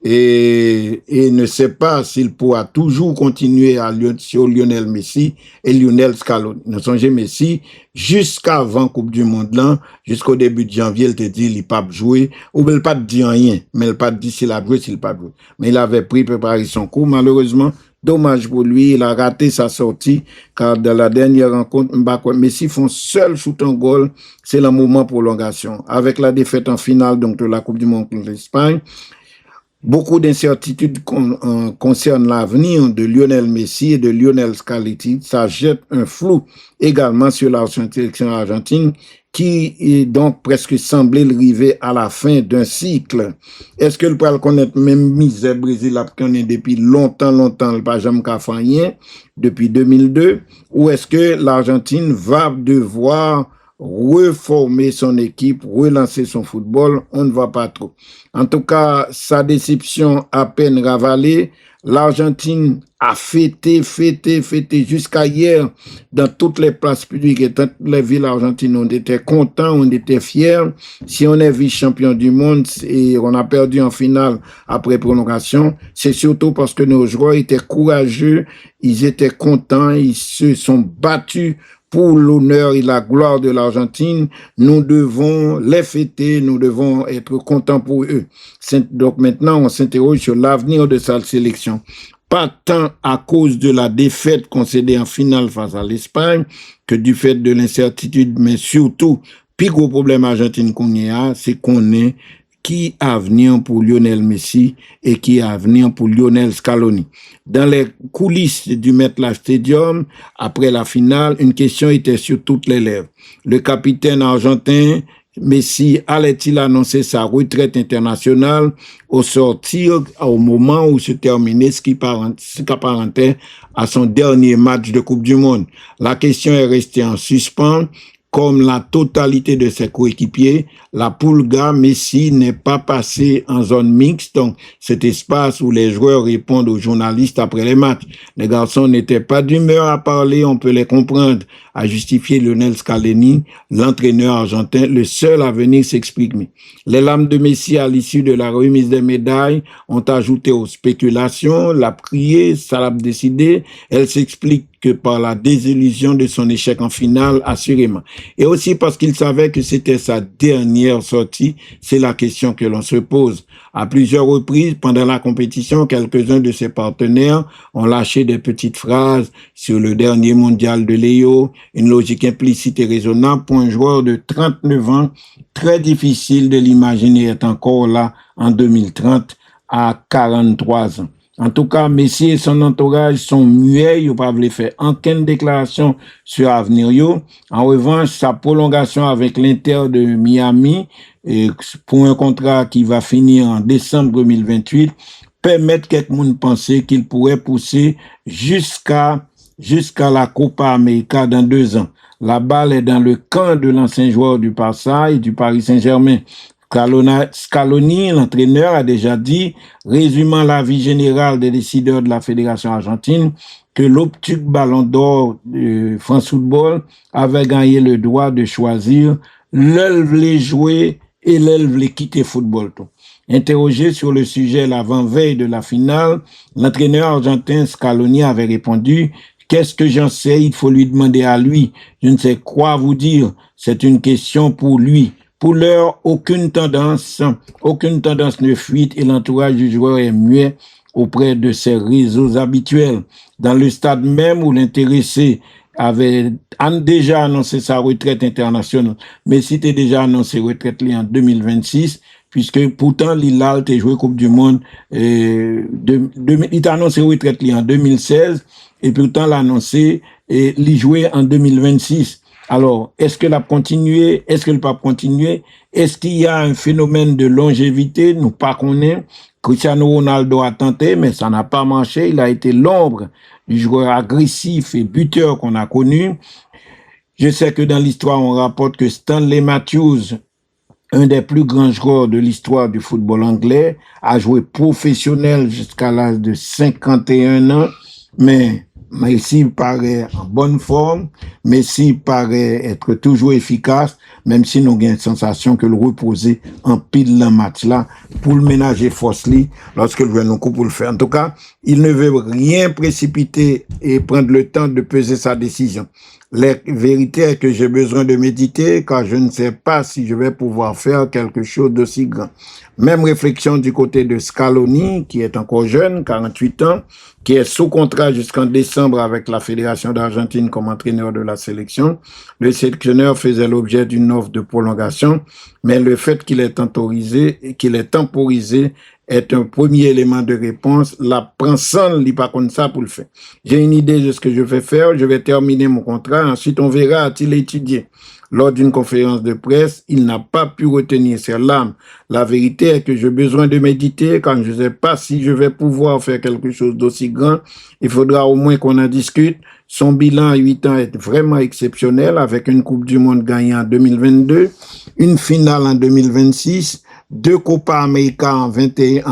et ne sait pas s'il pourra toujours continuer sur Lionel Messi et Lionel Scaloni. Nous songez Messi, jusqu'avant Coupe du Monde là, jusqu'au début de janvier, il te dit il pas jouer, ou il pas dit rien, mais il pas dit s'il a joué, s'il pas joué. Mais il avait préparé son coup, malheureusement, dommage pour lui, il a raté sa sortie, car dans la dernière rencontre, Messi font seul shoot en goal, c'est le moment prolongation. Avec la défaite en finale donc de la Coupe du Monde contre l'Espagne, Beaucoup d'incertitudes concernent l'avenir de Lionel Messi et de Lionel Scaloni. Ça jette un flou également sur la sélection argentine qui est donc presque semblé arriver à la fin d'un cycle. Est-ce que le peut connaître même misère Brésil a connu depuis longtemps, le pas jamais qu'à faire rien, depuis 2002, ou est-ce que l'Argentine va devoir reformer son équipe, relancer son football? On ne va pas trop. En tout cas, sa déception à peine ravalée, l'Argentine a fêté jusqu'à hier dans toutes les places publiques et dans toutes les villes argentines. On était contents, on était fiers. Si on est vice-champion du monde et on a perdu en finale après prolongation, c'est surtout parce que nos joueurs étaient courageux, ils étaient contents, ils se sont battus pour l'honneur et la gloire de l'Argentine. Nous devons les fêter, nous devons être contents pour eux. Donc maintenant, on s'interroge sur l'avenir de sa sélection. Pas tant à cause de la défaite concédée en finale face à l'Espagne que du fait de l'incertitude, mais surtout, plus gros problème Argentine qu'on y a, c'est qu'on est qui a venir pour Lionel Messi et qui a venir pour Lionel Scaloni. Dans les coulisses du MetLife Stadium, après la finale, une question était sur toutes les lèvres. Le capitaine argentin Messi allait-il annoncer sa retraite internationale au sortir, au moment où se terminait ce qui s'apparentait à son dernier match de Coupe du Monde? La question est restée en suspens. Comme la totalité de ses coéquipiers, la Pulga Messi n'est pas passé en zone mixte, donc cet espace où les joueurs répondent aux journalistes après les matchs. Les garçons n'étaient pas d'humeur à parler, on peut les comprendre, a justifié Lionel Scaloni, l'entraîneur argentin, le seul à venir s'exprimer. Les larmes de Messi à l'issue de la remise des médailles ont ajouté aux spéculations, l'a prié, ça l'a décidé, elle s'explique que par la désillusion de son échec en finale, assurément. Et aussi parce qu'il savait que c'était sa dernière sortie, c'est la question que l'on se pose. À plusieurs reprises, pendant la compétition, quelques-uns de ses partenaires ont lâché des petites phrases sur le dernier mondial de Léo, une logique implicite et raisonnable pour un joueur de 39 ans, très difficile de l'imaginer être encore là en 2030 à 43 ans. En tout cas, Messi et son entourage sont muets, ils ne peuvent pas faire aucune déclaration sur l'avenir. En revanche, sa prolongation avec l'Inter de Miami pour un contrat qui va finir en décembre 2028 permet quelqu'un de penser qu'il pourrait pousser jusqu'à la Copa América dans 2 ans. La balle est dans le camp de l'ancien joueur du Barça et du Paris Saint-Germain. Scaloni, l'entraîneur, a déjà dit, résumant l'avis général des décideurs de la Fédération argentine, que l'optique Ballon d'Or de France Football avait gagné le droit de choisir l'œuvre les jouer et l'œuvre les quitter football. Interrogé sur le sujet l'avant-veille de la finale, l'entraîneur argentin Scaloni avait répondu: qu'est-ce que j'en sais? Il faut lui demander à lui. Je ne sais quoi vous dire. C'est une question pour lui. Pour l'heure, aucune tendance ne fuite et l'entourage du joueur est muet auprès de ses réseaux habituels. Dans le stade même où l'intéressé avait déjà annoncé sa retraite internationale, mais c'était déjà annoncé retraite en 2026, puisque pourtant l'Hilal a joué Coupe du Monde, il a annoncé retraite en 2016, et pourtant l'a annoncé et l'y jouer en 2026. Alors, est-ce que la continuer? Est-ce que le pas continuer? Est-ce qu'il y a un phénomène de longévité? Nous pas connaissons. Cristiano Ronaldo a tenté, mais ça n'a pas marché. Il a été l'ombre du joueur agressif et buteur qu'on a connu. Je sais que dans l'histoire, on rapporte que Stanley Matthews, un des plus grands joueurs de l'histoire du football anglais, a joué professionnel jusqu'à l'âge de 51 ans, mais Messi paraît en bonne forme, Messi paraît être toujours efficace, même si nous avons une sensation que le reposer en pile le match là pour le ménager force lorsque le nous coup pour le faire. En tout cas, il ne veut rien précipiter et prendre le temps de peser sa décision. La vérité est que j'ai besoin de méditer car je ne sais pas si je vais pouvoir faire quelque chose d'aussi grand. Même réflexion du côté de Scaloni, qui est encore jeune, 48 ans, qui est sous contrat jusqu'en décembre avec la Fédération d'Argentine comme entraîneur de la sélection. Le sélectionneur faisait l'objet d'une offre de prolongation, mais le fait qu'il est temporisé est un premier élément de réponse. La prend sans, il pas comme ça pour le faire. J'ai une idée de ce que je vais faire. Je vais terminer mon contrat. Ensuite, on verra, a-t-il étudié. Lors d'une conférence de presse, il n'a pas pu retenir ses larmes. La vérité est que j'ai besoin de méditer quand je ne sais pas si je vais pouvoir faire quelque chose d'aussi grand. Il faudra au moins qu'on en discute. Son bilan à 8 ans est vraiment exceptionnel avec une Coupe du Monde gagnée en 2022, une finale en 2026, 2 Copa América en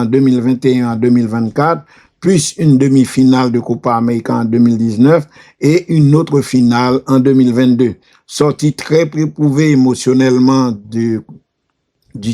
2021 et en 2024, plus une demi-finale de Copa América en 2019 et une autre finale en 2022. Sorti très éprouvé émotionnellement du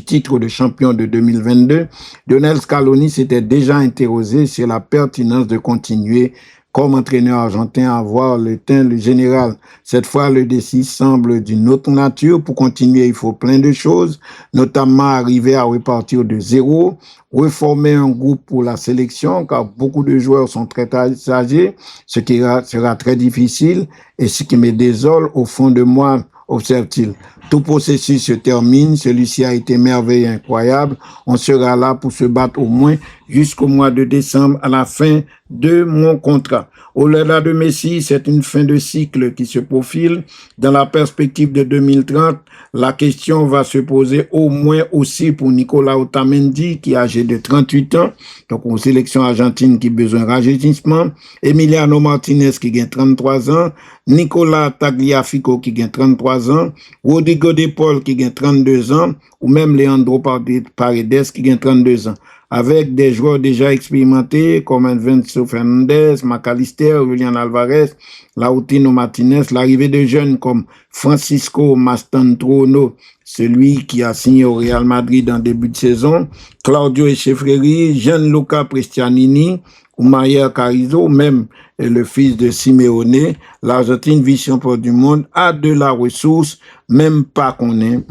titre de champion de 2022, Lionel Scaloni s'était déjà interrogé sur la pertinence de continuer comme entraîneur argentin à avoir le général. Cette fois, le défi semble d'une autre nature. Pour continuer, il faut plein de choses, notamment arriver à repartir de zéro, reformer un groupe pour la sélection, car beaucoup de joueurs sont très âgés, ce qui sera très difficile et ce qui me désole au fond de moi, observe-t-il. Tout processus se termine, celui-ci a été merveilleux, incroyable. On sera là pour se battre au moins jusqu'au mois de décembre à la fin de mon contrat. Au-delà de Messi, c'est une fin de cycle qui se profile. Dans la perspective de 2030, la question va se poser au moins aussi pour Nicolas Otamendi, qui est âgé de 38 ans, donc une sélection argentine qui a besoin de rajeunissement, Emiliano Martinez qui gagne 33 ans, Nicolas Tagliafico qui gagne 33 ans, Rodrigo De Paul qui gagne 32 ans, ou même Leandro Paredes qui gagne 32 ans. Avec des joueurs déjà expérimentés comme Enzo Fernandez, McAllister, Julian Alvarez, Lautaro Martinez, l'arrivée de jeunes comme Francisco Mastantuono, celui qui a signé au Real Madrid en début de saison, Claudio Echeverri, Gianluca Prestianini, ou Mayer Carrizo, même le fils de Simeone, l'Argentine vice-champion du monde, a de la ressource, même pas qu'on est.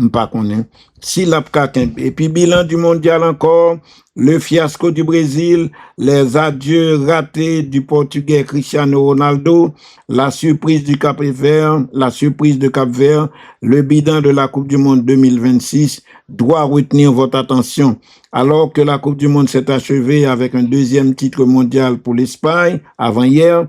Si et puis bilan du mondial encore, le fiasco du Brésil, les adieux ratés du Portugais Cristiano Ronaldo, la surprise de Cap-Vert, le bilan de la Coupe du Monde 2026 doit retenir votre attention. Alors que la Coupe du Monde s'est achevée avec un deuxième titre mondial pour l'Espagne, avant-hier,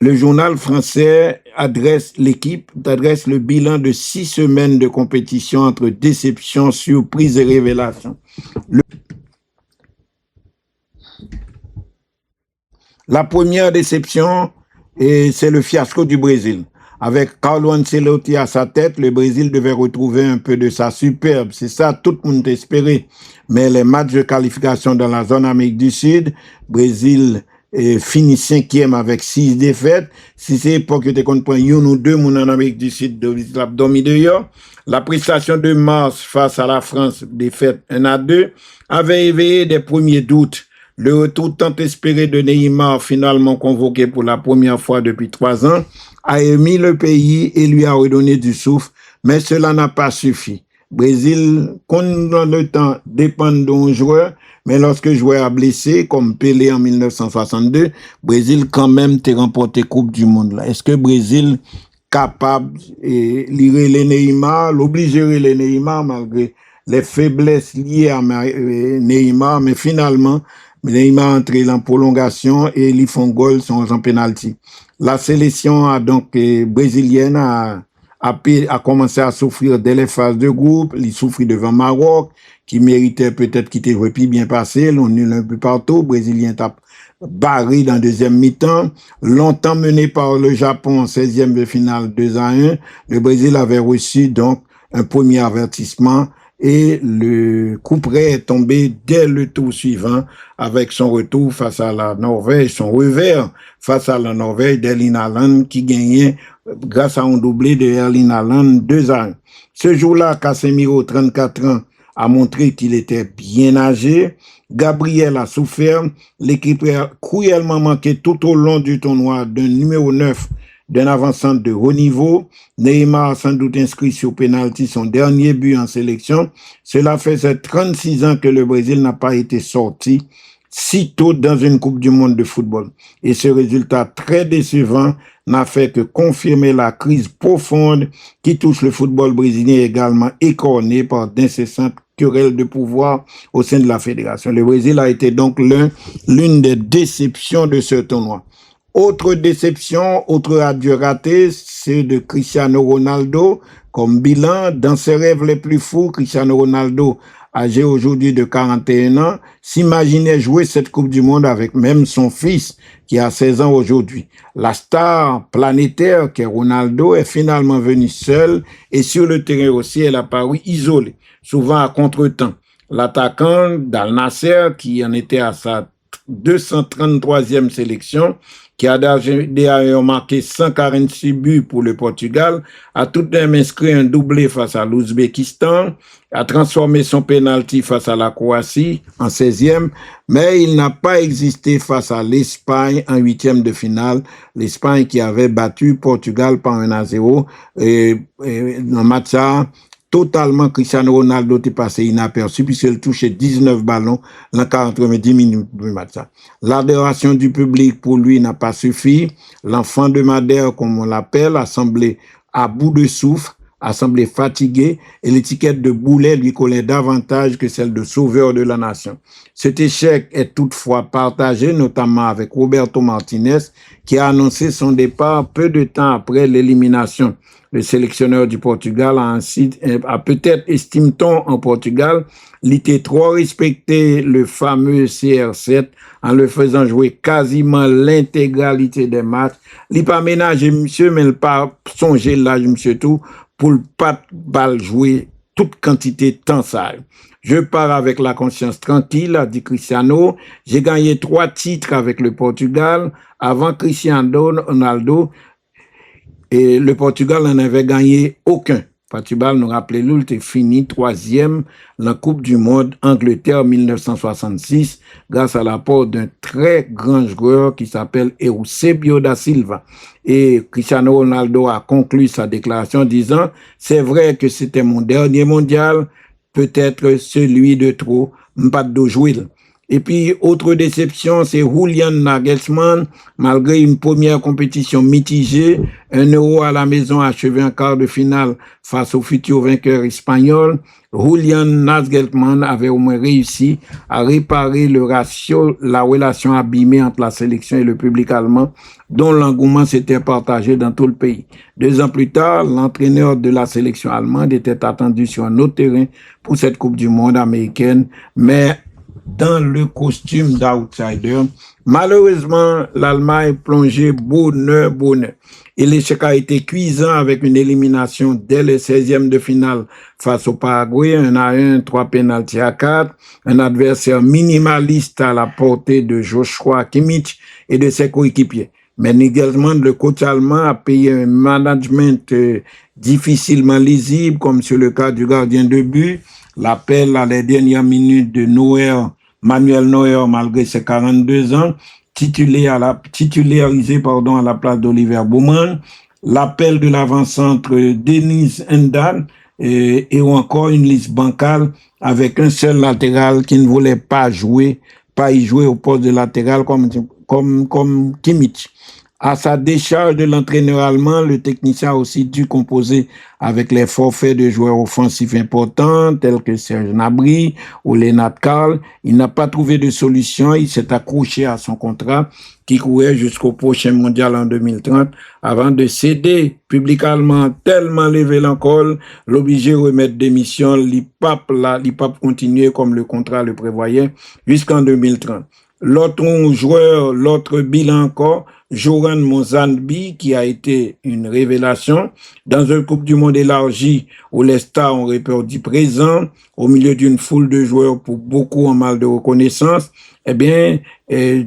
le journal français adresse le bilan de 6 semaines de compétition entre déception, surprise et révélation. La première déception, c'est le fiasco du Brésil. Avec Carlo Ancelotti à sa tête, le Brésil devait retrouver un peu de sa superbe. C'est ça, tout le monde espérait. Mais les matchs de qualification dans la zone Amérique du Sud, Brésil finit 5e avec 6 défaites. Si c'est pour que tu comprends, une ou deux moun en Amérique du Sud dormi dehors. La prestation de mars face à la France, défaite 1-2, avait éveillé des premiers doutes. Le retour tant espéré de Neymar, finalement convoqué pour la première fois depuis 3 ans, a émis le pays et lui a redonné du souffle, mais cela n'a pas suffi. Brésil, dans le temps, dépend d'un joueur, mais lorsque le joueur a blessé, comme Pelé en 1962, Brésil quand même t'a remporté Coupe du Monde. Là. Est-ce que Brésil capable de lire les Neymar, l'obliger les Neymar malgré les faiblesses liées à Neymar, mais finalement, Neymar entré en prolongation et ils font goal sans en penalty. La sélection brésilienne a commencé à souffrir dès les phases de groupe. Il souffrit devant Maroc, qui méritait peut-être qu'il était plus bien passé. L'on nul un peu partout. Brésilien a barré dans deuxième mi-temps. Longtemps mené par le Japon en 16e de finale 2-1. Le Brésil avait reçu donc un premier avertissement. Et le coup près est tombé dès le tour suivant avec son retour face à la Norvège, son revers face à la Norvège d'Erling Haaland qui gagnait grâce à un doublé de Erling Haaland 2-1. Ce jour-là, Casemiro, 34 ans, a montré qu'il était bien âgé. Gabriel a souffert. L'équipe a cruellement manqué tout au long du tournoi d'un numéro 9 d'un avant-centre de haut niveau. Neymar a sans doute inscrit sur penalty son dernier but en sélection. Cela fait 36 ans que le Brésil n'a pas été sorti si tôt dans une Coupe du Monde de football. Et ce résultat très décevant n'a fait que confirmer la crise profonde qui touche le football brésilien, également écorné par d'incessantes querelles de pouvoir au sein de la fédération. Le Brésil a été donc l'une des déceptions de ce tournoi. Autre déception, autre adieu raté, c'est de Cristiano Ronaldo. Comme bilan, dans ses rêves les plus fous, Cristiano Ronaldo, âgé aujourd'hui de 41 ans, s'imaginait jouer cette Coupe du Monde avec même son fils, qui a 16 ans aujourd'hui. La star planétaire qu'est Ronaldo est finalement venue seule et sur le terrain aussi, elle a paru isolée, souvent à contre-temps. L'attaquant d'Al Nasser, qui en était à sa 233e sélection, qui a d'ailleurs marqué 146 buts pour le Portugal, a tout de même inscrit un doublé face à l'Ouzbékistan, a transformé son penalty face à la Croatie en 16e, mais il n'a pas existé face à l'Espagne en 8e de finale, l'Espagne qui avait battu Portugal par 1-0, et dans match totalement, Cristiano Ronaldo est passé inaperçu puisqu'il touchait 19 ballons dans 90 minutes du match. L'adoration du public pour lui n'a pas suffi. L'enfant de Madère, comme on l'appelle, a semblé à bout de souffle, a semblé fatigué et l'étiquette de boulet lui collait davantage que celle de sauveur de la nation. Cet échec est toutefois partagé, notamment avec Roberto Martinez, qui a annoncé son départ peu de temps après l'élimination. Le sélectionneur du Portugal a peut-être, estime-t-on en Portugal, l'était trop respecté le fameux CR7 en le faisant jouer quasiment l'intégralité des matchs. Il n'a pas ménagé monsieur, mais il n'a pas songé l'âge monsieur tout pour ne pas jouer toute quantité de temps ça. Je pars avec la conscience tranquille, a dit Cristiano. J'ai gagné 3 titres avec le Portugal avant Cristiano Ronaldo. Et le Portugal n'en avait gagné aucun. Portugal, nous rappelons, il était fini 3e dans la Coupe du Monde Angleterre 1966 grâce à l'apport d'un très grand joueur qui s'appelle Eusébio da Silva. Et Cristiano Ronaldo a conclu sa déclaration en disant « C'est vrai que c'était mon dernier mondial, peut-être celui de trop, pas de jouer ». Et puis, autre déception, c'est Julian Nagelsmann, malgré une première compétition mitigée, 1-0 à la maison achevé en quart de finale face au futur vainqueur espagnol. Julian Nagelsmann avait au moins réussi à réparer la relation abîmée entre la sélection et le public allemand, dont l'engouement s'était partagé dans tout le pays. 2 ans plus tard, l'entraîneur de la sélection allemande était attendu sur un autre terrain pour cette Coupe du Monde américaine, mais dans le costume d'outsider. Malheureusement, l'Allemagne plongeait bonheur. Et l'échec a été cuisant avec une élimination dès le 16e de finale face au Paraguay, 1-1, 3 pénaltys à 4, un adversaire minimaliste à la portée de Joshua Kimmich et de ses coéquipiers. Mais Nagelsmann, le coach allemand, a payé un management difficilement lisible, comme sur le cas du gardien de but. L'appel à les dernières minutes de Manuel Neuer, malgré ses 42 ans, titularisé à la place d'Oliver Baumann. L'appel de l'avant-centre Denis Endal et encore une liste bancale avec un seul latéral qui ne voulait pas y jouer au poste de latéral comme Kimmich. À sa décharge de l'entraîneur allemand, le technicien a aussi dû composer avec les forfaits de joueurs offensifs importants tels que Serge Gnabry ou Lennart Karl. Il n'a pas trouvé de solution, il s'est accroché à son contrat qui courait jusqu'au prochain mondial en 2030 avant de céder publiquement tellement levé l'encol, l'obliger à remettre démission, l'IPAP continuer comme le contrat le prévoyait jusqu'en 2030. L'autre bilan encore, Zoran Mozambique, qui a été une révélation dans une Coupe du Monde élargie où les stars ont répondu présents au milieu d'une foule de joueurs pour beaucoup en mal de reconnaissance. Eh bien,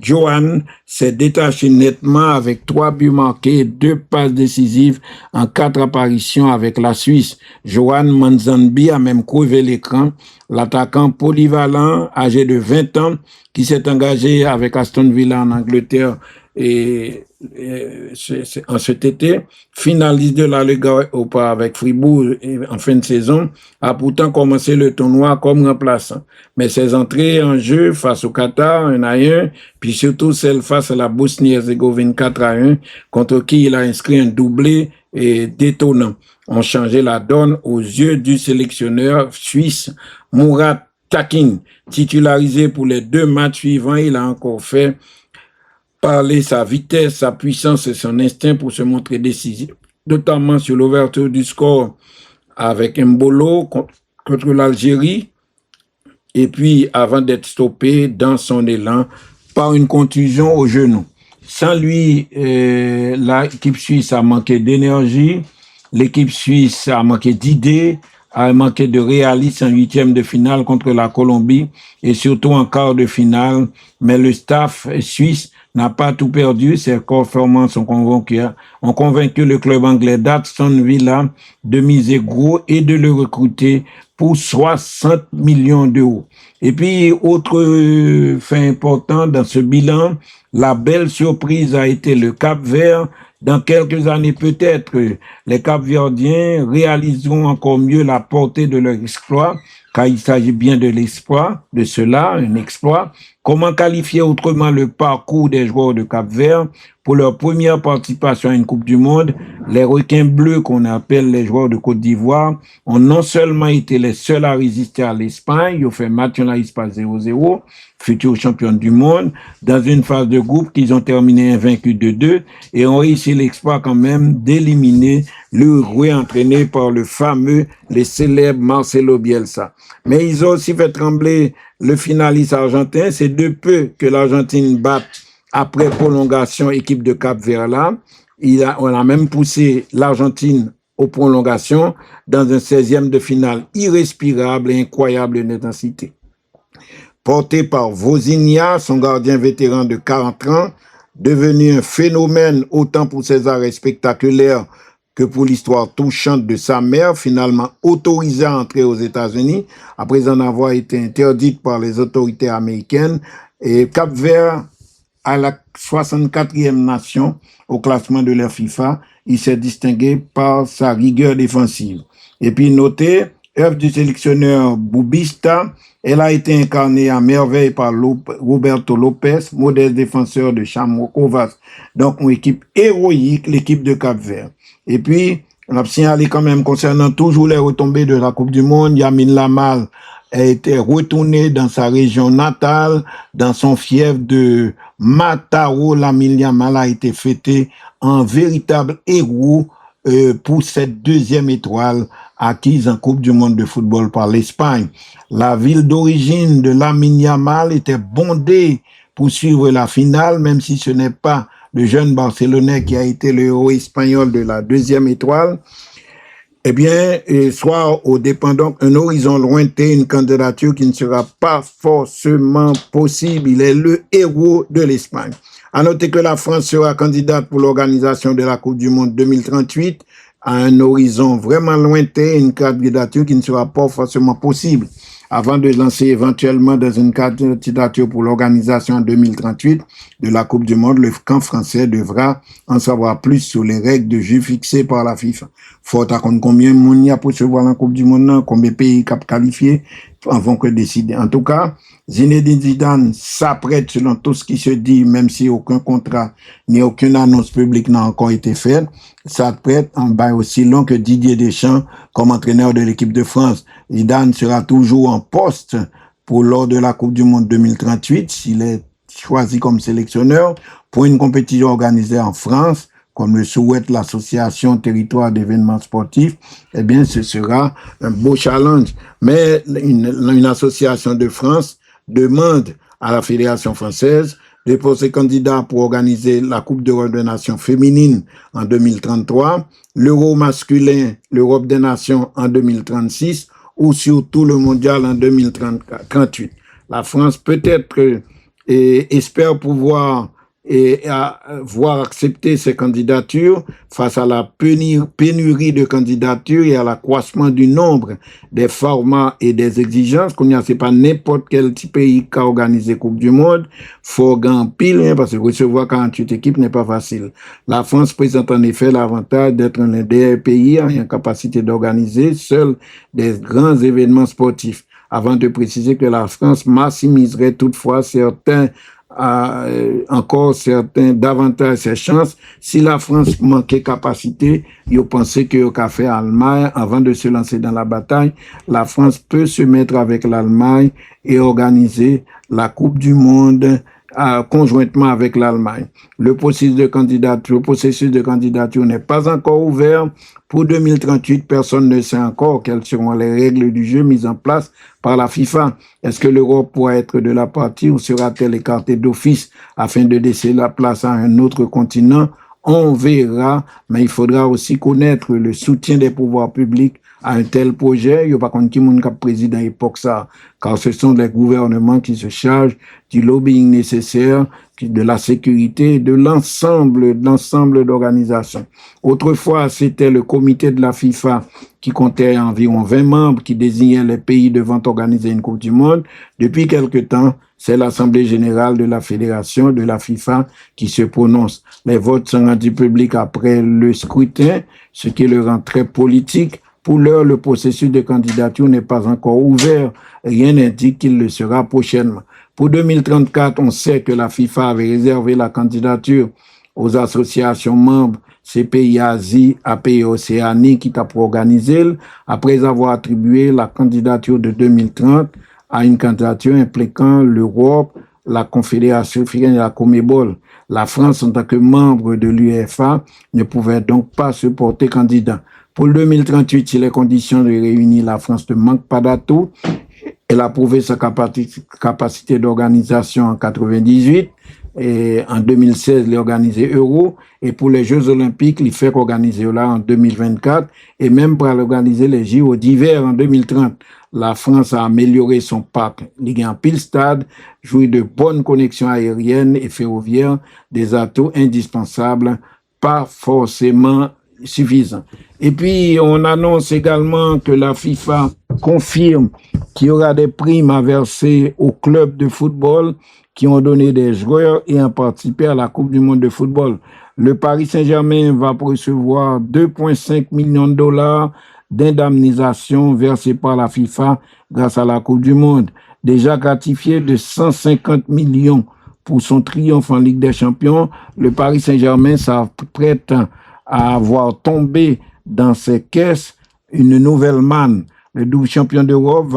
Johan s'est détaché nettement avec 3 buts marqués et 2 passes décisives en 4 apparitions avec la Suisse. Johan Manzambi a même crevé l'écran. L'attaquant polyvalent, âgé de 20 ans, qui s'est engagé avec Aston Villa en Angleterre en cet été, finaliste de la Ligue Europa avec Fribourg en fin de saison, a pourtant commencé le tournoi comme remplaçant. Mais ses entrées en jeu face au Qatar, 1-1, puis surtout celle face à la Bosnie-Herzégovine 4-1, contre qui il a inscrit un doublé détonnant, ont changé la donne aux yeux du sélectionneur suisse Murat Yakin. Titularisé pour les 2 matchs suivants, il a encore fait parler sa vitesse, sa puissance et son instinct pour se montrer décisif, notamment sur l'ouverture du score avec Mbolo contre l'Algérie, et puis avant d'être stoppé dans son élan par une contusion au genou. Sans lui, l'équipe suisse a manqué d'énergie, l'équipe suisse a manqué d'idées, a manqué de réalisme en 8e de finale contre la Colombie et surtout en quart de finale. Mais le staff suisse n'a pas tout perdu. Ses performances ont convaincu le club anglais d'Aston Villa de miser gros et de le recruter pour 60 millions d'euros. Et puis, autre fait important dans ce bilan, la belle surprise a été le Cap-Vert. Dans quelques années, peut-être, les Cap-Verdiens réaliseront encore mieux la portée de leur exploit, car il s'agit bien de l'exploit, de cela, un exploit. Comment qualifier autrement le parcours des joueurs de Cap-Vert pour leur première participation à une Coupe du Monde? Les requins bleus, qu'on appelle les joueurs de Côte d'Ivoire, ont non seulement été les seuls à résister à l'Espagne, ils ont fait match en par 0-0, futur champion du monde, dans une phase de groupe qu'ils ont terminé invaincus de 2 et ont réussi l'exploit quand même d'éliminer l'Uruguay entraîné par le célèbre Marcelo Bielsa. Mais ils ont aussi fait trembler le finaliste argentin. C'est de peu que l'Argentine batte après prolongation équipe de Cap-Vert là. On a même poussé l'Argentine aux prolongations dans un 16e de finale irrespirable et incroyable d'intensité. Porté par Vozinha, son gardien vétéran de 40 ans, devenu un phénomène autant pour ses arrêts spectaculaires que pour l'histoire touchante de sa mère, finalement autorisée à entrer aux États-Unis, après en avoir été interdite par les autorités américaines. Et Cap-Vert, à la 64e nation au classement de la FIFA, il s'est distingué par sa rigueur défensive. Et puis notez, œuvre du sélectionneur Boubista, elle a été incarnée à merveille par Roberto Lopez, modeste défenseur de Chamokovas. Donc, une équipe héroïque, l'équipe de Cap-Vert. Et puis, on a signalé quand même concernant toujours les retombées de la Coupe du Monde, Yamin Lamal a été retourné dans sa région natale, dans son fief de Mataro. Lamine Yamal a été fêté en véritable héros pour cette 2e étoile acquise en Coupe du Monde de football par l'Espagne. La ville d'origine de Lamine Yamal était bondée pour suivre la finale, même si ce n'est pas le jeune Barcelonais qui a été le héros espagnol de la 2e étoile. Eh bien, soit au dépendant un horizon lointain, une candidature qui ne sera pas forcément possible. Il est le héros de l'Espagne. À noter que la France sera candidate pour l'organisation de la Coupe du Monde 2038 à un horizon vraiment lointain, une candidature qui ne sera pas forcément possible. Avant de lancer éventuellement dans une candidature pour l'organisation en 2038 de la Coupe du Monde, le camp français devra en savoir plus sur les règles de jeu fixées par la FIFA. Faut à compte combien de monde y a pour se voir la Coupe du Monde, combien de pays cap qualifiés avant que décider. En tout cas, Zinedine Zidane s'apprête selon tout ce qui se dit, même si aucun contrat ni aucune annonce publique n'a encore été faite, s'apprête en bail aussi long que Didier Deschamps comme entraîneur de l'équipe de France. Zidane sera toujours en poste pour lors de la Coupe du Monde 2038 s'il est choisi comme sélectionneur pour une compétition organisée en France, comme le souhaite l'association territoire d'événements sportifs. Eh bien, ce sera un beau challenge. Mais une association de France demande à la Fédération française de poser candidat pour organiser la Coupe d'Europe des Nations féminines en 2033, l'Euro masculin, l'Europe des Nations en 2036 ou surtout le Mondial en 2038. La France peut-être espère pouvoir et à voir accepter ces candidatures face à la pénurie de candidatures et à l'accroissement du nombre des formats et des exigences. C'est pas n'importe quel petit pays qui a organisé Coupe du Monde. Faut gagner pile, parce que recevoir 48 équipes n'est pas facile. La France présente en effet l'avantage d'être l'un des pays ayant capacité d'organiser seul des grands événements sportifs. Avant de préciser que la France maximiserait toutefois davantage ses chances. Si la France manquait capacité, ils pensaient que au café Allemagne, avant de se lancer dans la bataille, la France peut se mettre avec l'Allemagne et organiser la Coupe du Monde conjointement avec l'Allemagne. Le processus de candidature n'est pas encore ouvert. Pour 2038, personne ne sait encore quelles seront les règles du jeu mises en place par la FIFA. Est-ce que l'Europe pourra être de la partie ou sera-t-elle écartée d'office afin de laisser la place à un autre continent? On verra, mais il faudra aussi connaître le soutien des pouvoirs publics à un tel projet. Il n'y a pas qui mon président époque ça, car ce sont les gouvernements qui se chargent du lobbying nécessaire, de la sécurité, de l'ensemble d'organisations. Autrefois, c'était le comité de la FIFA qui comptait environ 20 membres qui désignait les pays devant organiser une Coupe du Monde. Depuis quelque temps, c'est l'Assemblée générale de la Fédération de la FIFA qui se prononce. Les votes sont rendus publics après le scrutin, ce qui le rend très politique. Pour l'heure, le processus de candidature n'est pas encore ouvert. Rien n'indique qu'il le sera prochainement. Pour 2034, on sait que la FIFA avait réservé la candidature aux associations membres CPI Asie, API Océanie qui t'a pour organiser, après avoir attribué la candidature de 2030 à une candidature impliquant l'Europe, la Confédération africaine et la Comébol. La France, en tant que membre de l'UEFA, ne pouvait donc pas se porter candidat. Pour le 2038, si les conditions de réunir la France ne manquent pas d'atouts, elle a prouvé sa capacité d'organisation en 98 et en 2016, il a organisé Euro, et pour les Jeux Olympiques, il fait organiser là en 2024 et même pour organiser les JO d'hiver en 2030. La France a amélioré son parc. Il y a un pile stade, jouit de bonnes connexions aériennes et ferroviaires, des atouts indispensables, pas forcément suffisants. Et puis, on annonce également que la FIFA confirme qu'il y aura des primes à verser aux clubs de football qui ont donné des joueurs et ont participé à la Coupe du Monde de football. Le Paris Saint-Germain va recevoir 2,5 millions de dollars d'indemnisation versée par la FIFA grâce à la Coupe du Monde. Déjà gratifié de 150 millions pour son triomphe en Ligue des Champions, le Paris Saint-Germain s'apprête à avoir tombé dans ses caisses une nouvelle manne. Le double champion d'Europe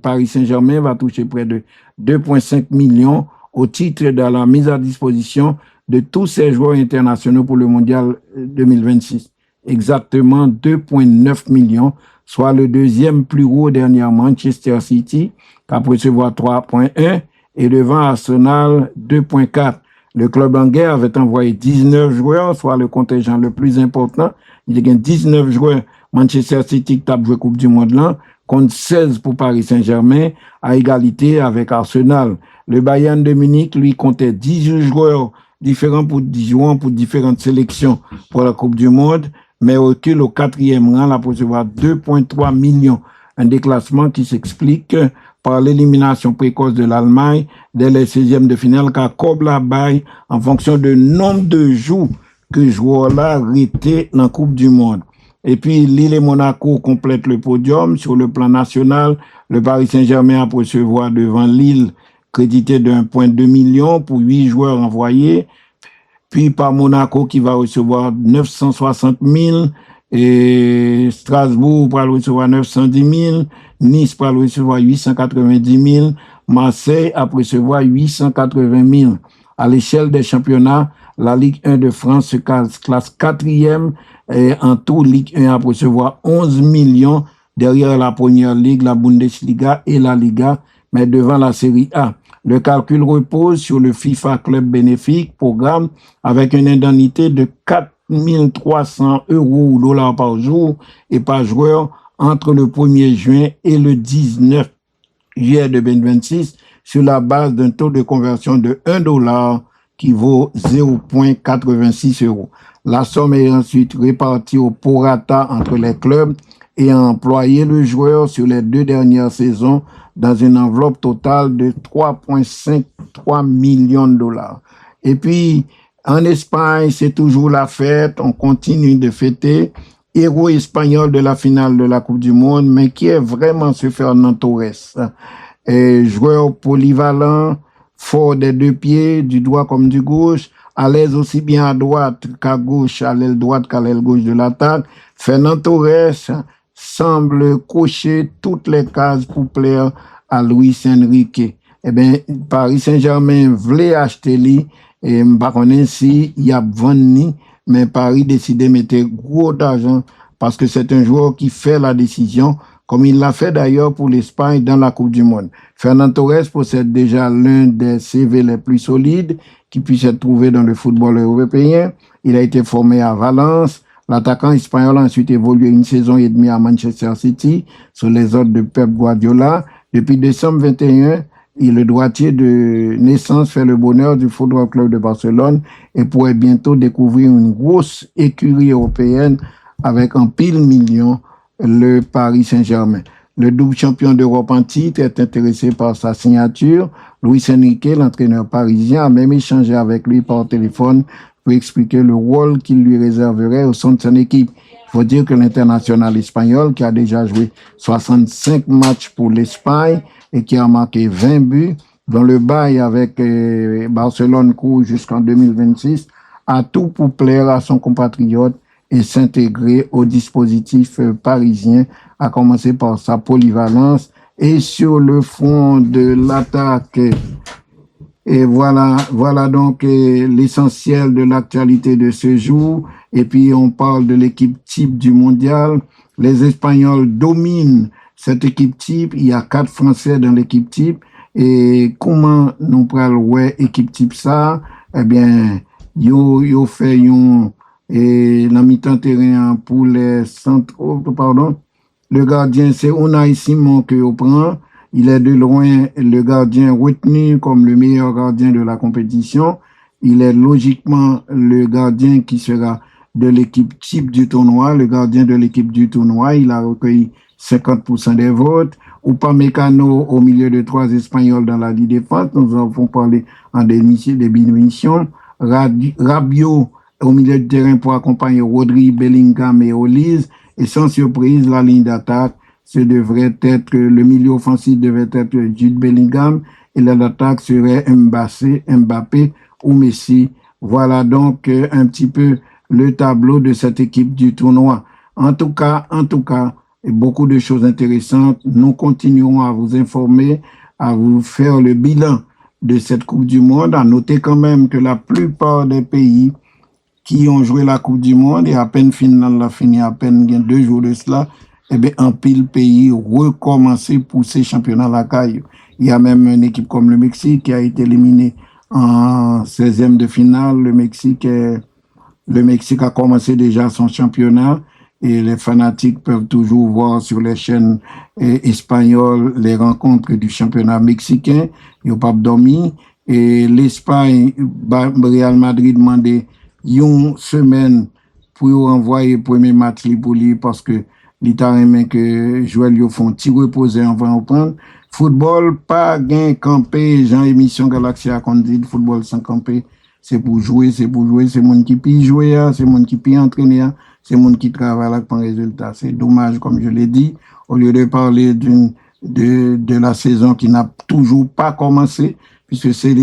Paris Saint-Germain va toucher près de 2,5 millions au titre de la mise à disposition de tous ses joueurs internationaux pour le Mondial 2026. Exactement 2,9 millions, soit le deuxième plus gros dernièrement, Manchester City, qui a recevoir 3,1 et devant Arsenal 2,4. Le club anglais avait envoyé 19 joueurs, soit le contingent le plus important. Il y a 19 joueurs. Manchester City qui a joué Coupe du Monde là, compte 16 pour Paris Saint-Germain, à égalité avec Arsenal. Le Bayern de Munich, lui, comptait 18 joueurs différents pour différentes sélections pour la Coupe du Monde, mais recule au 4e rang, là, pour recevoir 2,3 millions. Un déclassement qui s'explique par l'élimination précoce de l'Allemagne dès les 16e de finale, car comme la baille en fonction du nombre de jours que joueur-là était dans la Coupe du Monde. Et puis, Lille et Monaco complètent le podium. Sur le plan national, le Paris Saint-Germain a recevoir devant Lille, crédité de 1,2 million pour 8 joueurs envoyés. Puis, par Monaco qui va recevoir 960 000. Et Strasbourg va recevoir 910 000. Nice va recevoir 890 000. Marseille a recevoir 880 000. À l'échelle des championnats, la Ligue 1 de France se classe 4e. Et en tout, Ligue 1 a recevoir 11 millions derrière la Première Ligue, la Bundesliga et la Liga, mais devant la Série A. Le calcul repose sur le FIFA Club Bénéfique programme avec une indemnité de 4 300 € ou dollars par jour et par joueur entre le 1er juin et le 19 juillet 2026 sur la base d'un taux de conversion de 1 dollar qui vaut 0,86 euros. La somme est ensuite répartie au prorata entre les clubs et a employé le joueur sur les 2 dernières saisons dans une enveloppe totale de 3,53 millions de dollars. Et puis, en Espagne, c'est toujours la fête, on continue de fêter. Héros espagnol de la finale de la Coupe du Monde, mais qui est vraiment ce Fernand Torres. Joueur polyvalent, fort des 2 pieds, du droit comme du gauche, à l'aise aussi bien à droite qu'à gauche, à l'aile droite qu'à l'aile gauche de l'attaque. Fernand Torres semble cocher toutes les cases pour plaire à Luis Enrique. Eh bien, Paris Saint-Germain voulait acheter lui, et par contre, si il y a vendu, mais Paris décide de mettre gros d'argent parce que c'est un joueur qui fait la décision, comme il l'a fait d'ailleurs pour l'Espagne dans la Coupe du Monde. Fernand Torres possède déjà l'un des CV les plus solides qui puisse être trouvé dans le football européen. Il a été formé à Valence. L'attaquant espagnol a ensuite évolué 1 saison et demie à Manchester City sous les ordres de Pep Guardiola. Depuis décembre 21, le droitier de naissance fait le bonheur du Football Club de Barcelone et pourrait bientôt découvrir une grosse écurie européenne avec un pile million, le Paris Saint-Germain. Le double champion d'Europe en titre est intéressé par sa signature. Luis Enrique, l'entraîneur parisien, a même échangé avec lui par téléphone pour expliquer le rôle qu'il lui réserverait au sein de son équipe. Il faut dire que l'international espagnol, qui a déjà joué 65 matchs pour l'Espagne et qui a marqué 20 buts, dans le bail avec Barcelone court jusqu'en 2026, a tout pour plaire à son compatriote et s'intégrer au dispositif parisien, à commencer par sa polyvalence et sur le front de l'attaque. Et voilà donc l'essentiel de l'actualité de ce jour. Et puis on parle de l'équipe type du mondial. Les Espagnols dominent cette équipe type. Il y a 4 Français dans l'équipe type. Et comment nous prenons équipe type ça? Eh bien, yo fait et la mi-temps terrain pour les centraux, le gardien c'est Unai Simon que on prend. Il est de loin le gardien retenu comme le meilleur gardien de la compétition. Il est logiquement le gardien qui sera de l'équipe type du tournoi, le gardien de l'équipe du tournoi. Il a recueilli 50% des votes. Upamecano au milieu de 3 Espagnols dans la ligne défense. Nous avons parlé en début d'émission. Rabiot au milieu de terrain pour accompagner Rodri, Bellingham et Olise. Et sans surprise, la ligne d'attaque, le milieu offensif devait être Jude Bellingham et l'attaque serait Mbappé ou Messi. Voilà donc un petit peu le tableau de cette équipe du tournoi. En tout cas, beaucoup de choses intéressantes. Nous continuerons à vous informer, à vous faire le bilan de cette Coupe du Monde. À noter quand même que la plupart des pays qui ont joué la Coupe du Monde, et à peine Finlande l'a fini, à peine 2 jours de cela, eh bien, un pile pays recommencer pour ces championnats la caille. Il y a même une équipe comme le Mexique qui a été éliminée en 16e de finale. Le Mexique a commencé déjà son championnat et les fanatiques peuvent toujours voir sur les chaînes espagnoles les rencontres du championnat mexicain. Ils n'ont pas dormi. Et l'Espagne, Real Madrid demandé une semaine pour envoyer le premier match pour lui parce que l'Italien que Joël yo font petit reposer avant de prendre. Football, pas gain campé, Jean émission Galaxy a dit football sans camper, c'est pour jouer, c'est monde qui peut jouer, c'est monde qui peut entraîner, c'est monde qui travaille là pour résultat. C'est dommage, comme je l'ai dit, au lieu de parler de la saison qui n'a toujours pas commencé, puisque c'est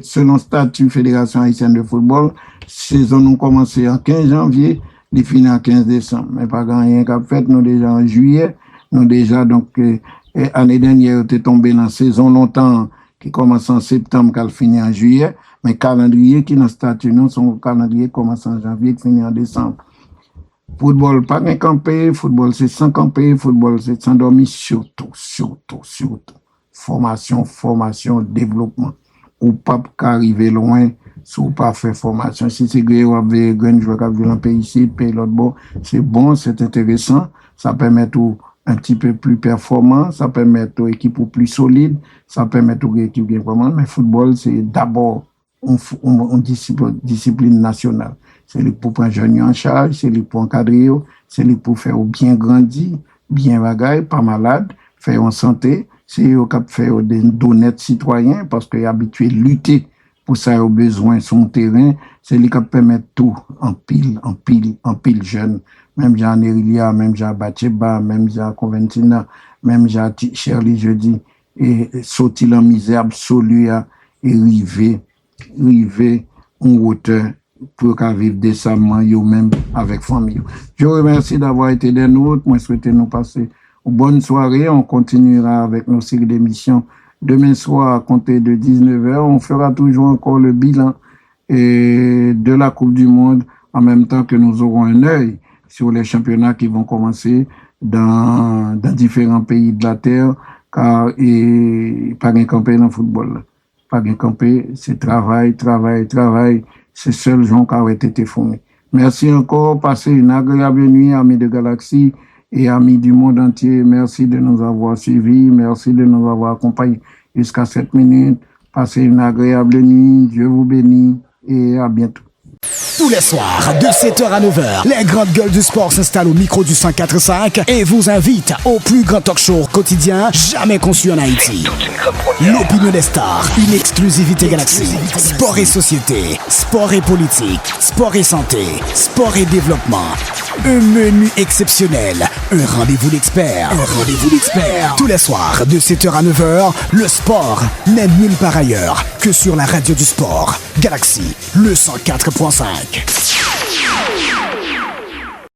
selon statut Fédération haïtienne de football, saison nous commencé en 15 janvier, les finit en 15 décembre. Mais pas rien qu'à fait, nous déjà en juillet, nous déjà donc année dernière était tombé dans la saison longtemps qui commence en septembre qu'elle finit en juillet, mais calendrier qui dans statut non son calendrier commence en janvier qui finit en décembre. Football pas qu'un campé, football c'est sans campé, football c'est sans dormir, surtout. Formation, développement. Ou pas qu'arriver loin, si ou pas faire formation. Si c'est gré ou avec un joueur qui a vu un pays ici, pays l'autre bon, c'est bon, c'est intéressant. Ça permet tout un petit peu plus performant, ça permet aux équipes plus solides, ça permet aux équipes bien vraiment. Mais football, c'est d'abord on discipline nationale. C'est lui pour prendre jeunes en charge, c'est lui pour encadrer, c'est lui pour faire bien grandir, bien bagaille, pas malade, faire en santé, c'est lui qui faire des honnêtes citoyens parce qu'il est habitué à lutter pour ça, il a besoin de son terrain, c'est lui qui permet tout en pile jeune. Même Jean Nerilia, même Jean Bacheba, même Jean Conventina, même Jean Shirley Jeudi, et sortir en misère absolue et river en hauteur pour qu'à vivre décemment, même avec famille. Je vous remercie d'avoir été des nôtres. Moi, je souhaite nous passer une bonne soirée. On continuera avec nos séries d'émissions. Demain soir, à compter de 19h, on fera toujours encore le bilan de la Coupe du Monde en même temps que nous aurons un œil sur les championnats qui vont commencer dans différents pays de la Terre, car pas un campé dans le football. Pas un campé, c'est travail. C'est seul gens qui ont été fournis. Merci encore. Passez une agréable nuit, amis de Galaxy et amis du monde entier. Merci de nous avoir suivis. Merci de nous avoir accompagnés jusqu'à 7 minutes. Passez une agréable nuit. Dieu vous bénit et à bientôt. Tous les soirs, de 7h à 9h, les grandes gueules du sport s'installent au micro du 104.5 et vous invitent au plus grand talk show quotidien jamais conçu en Haïti. L'opinion des stars, une exclusivité Galaxy. Sport et société, sport et politique, sport et santé, sport et développement. Un menu exceptionnel, un rendez-vous d'experts. Tous les soirs, de 7h à 9h, le sport n'est nulle part ailleurs que sur la radio du sport. Galaxy, le 104.5.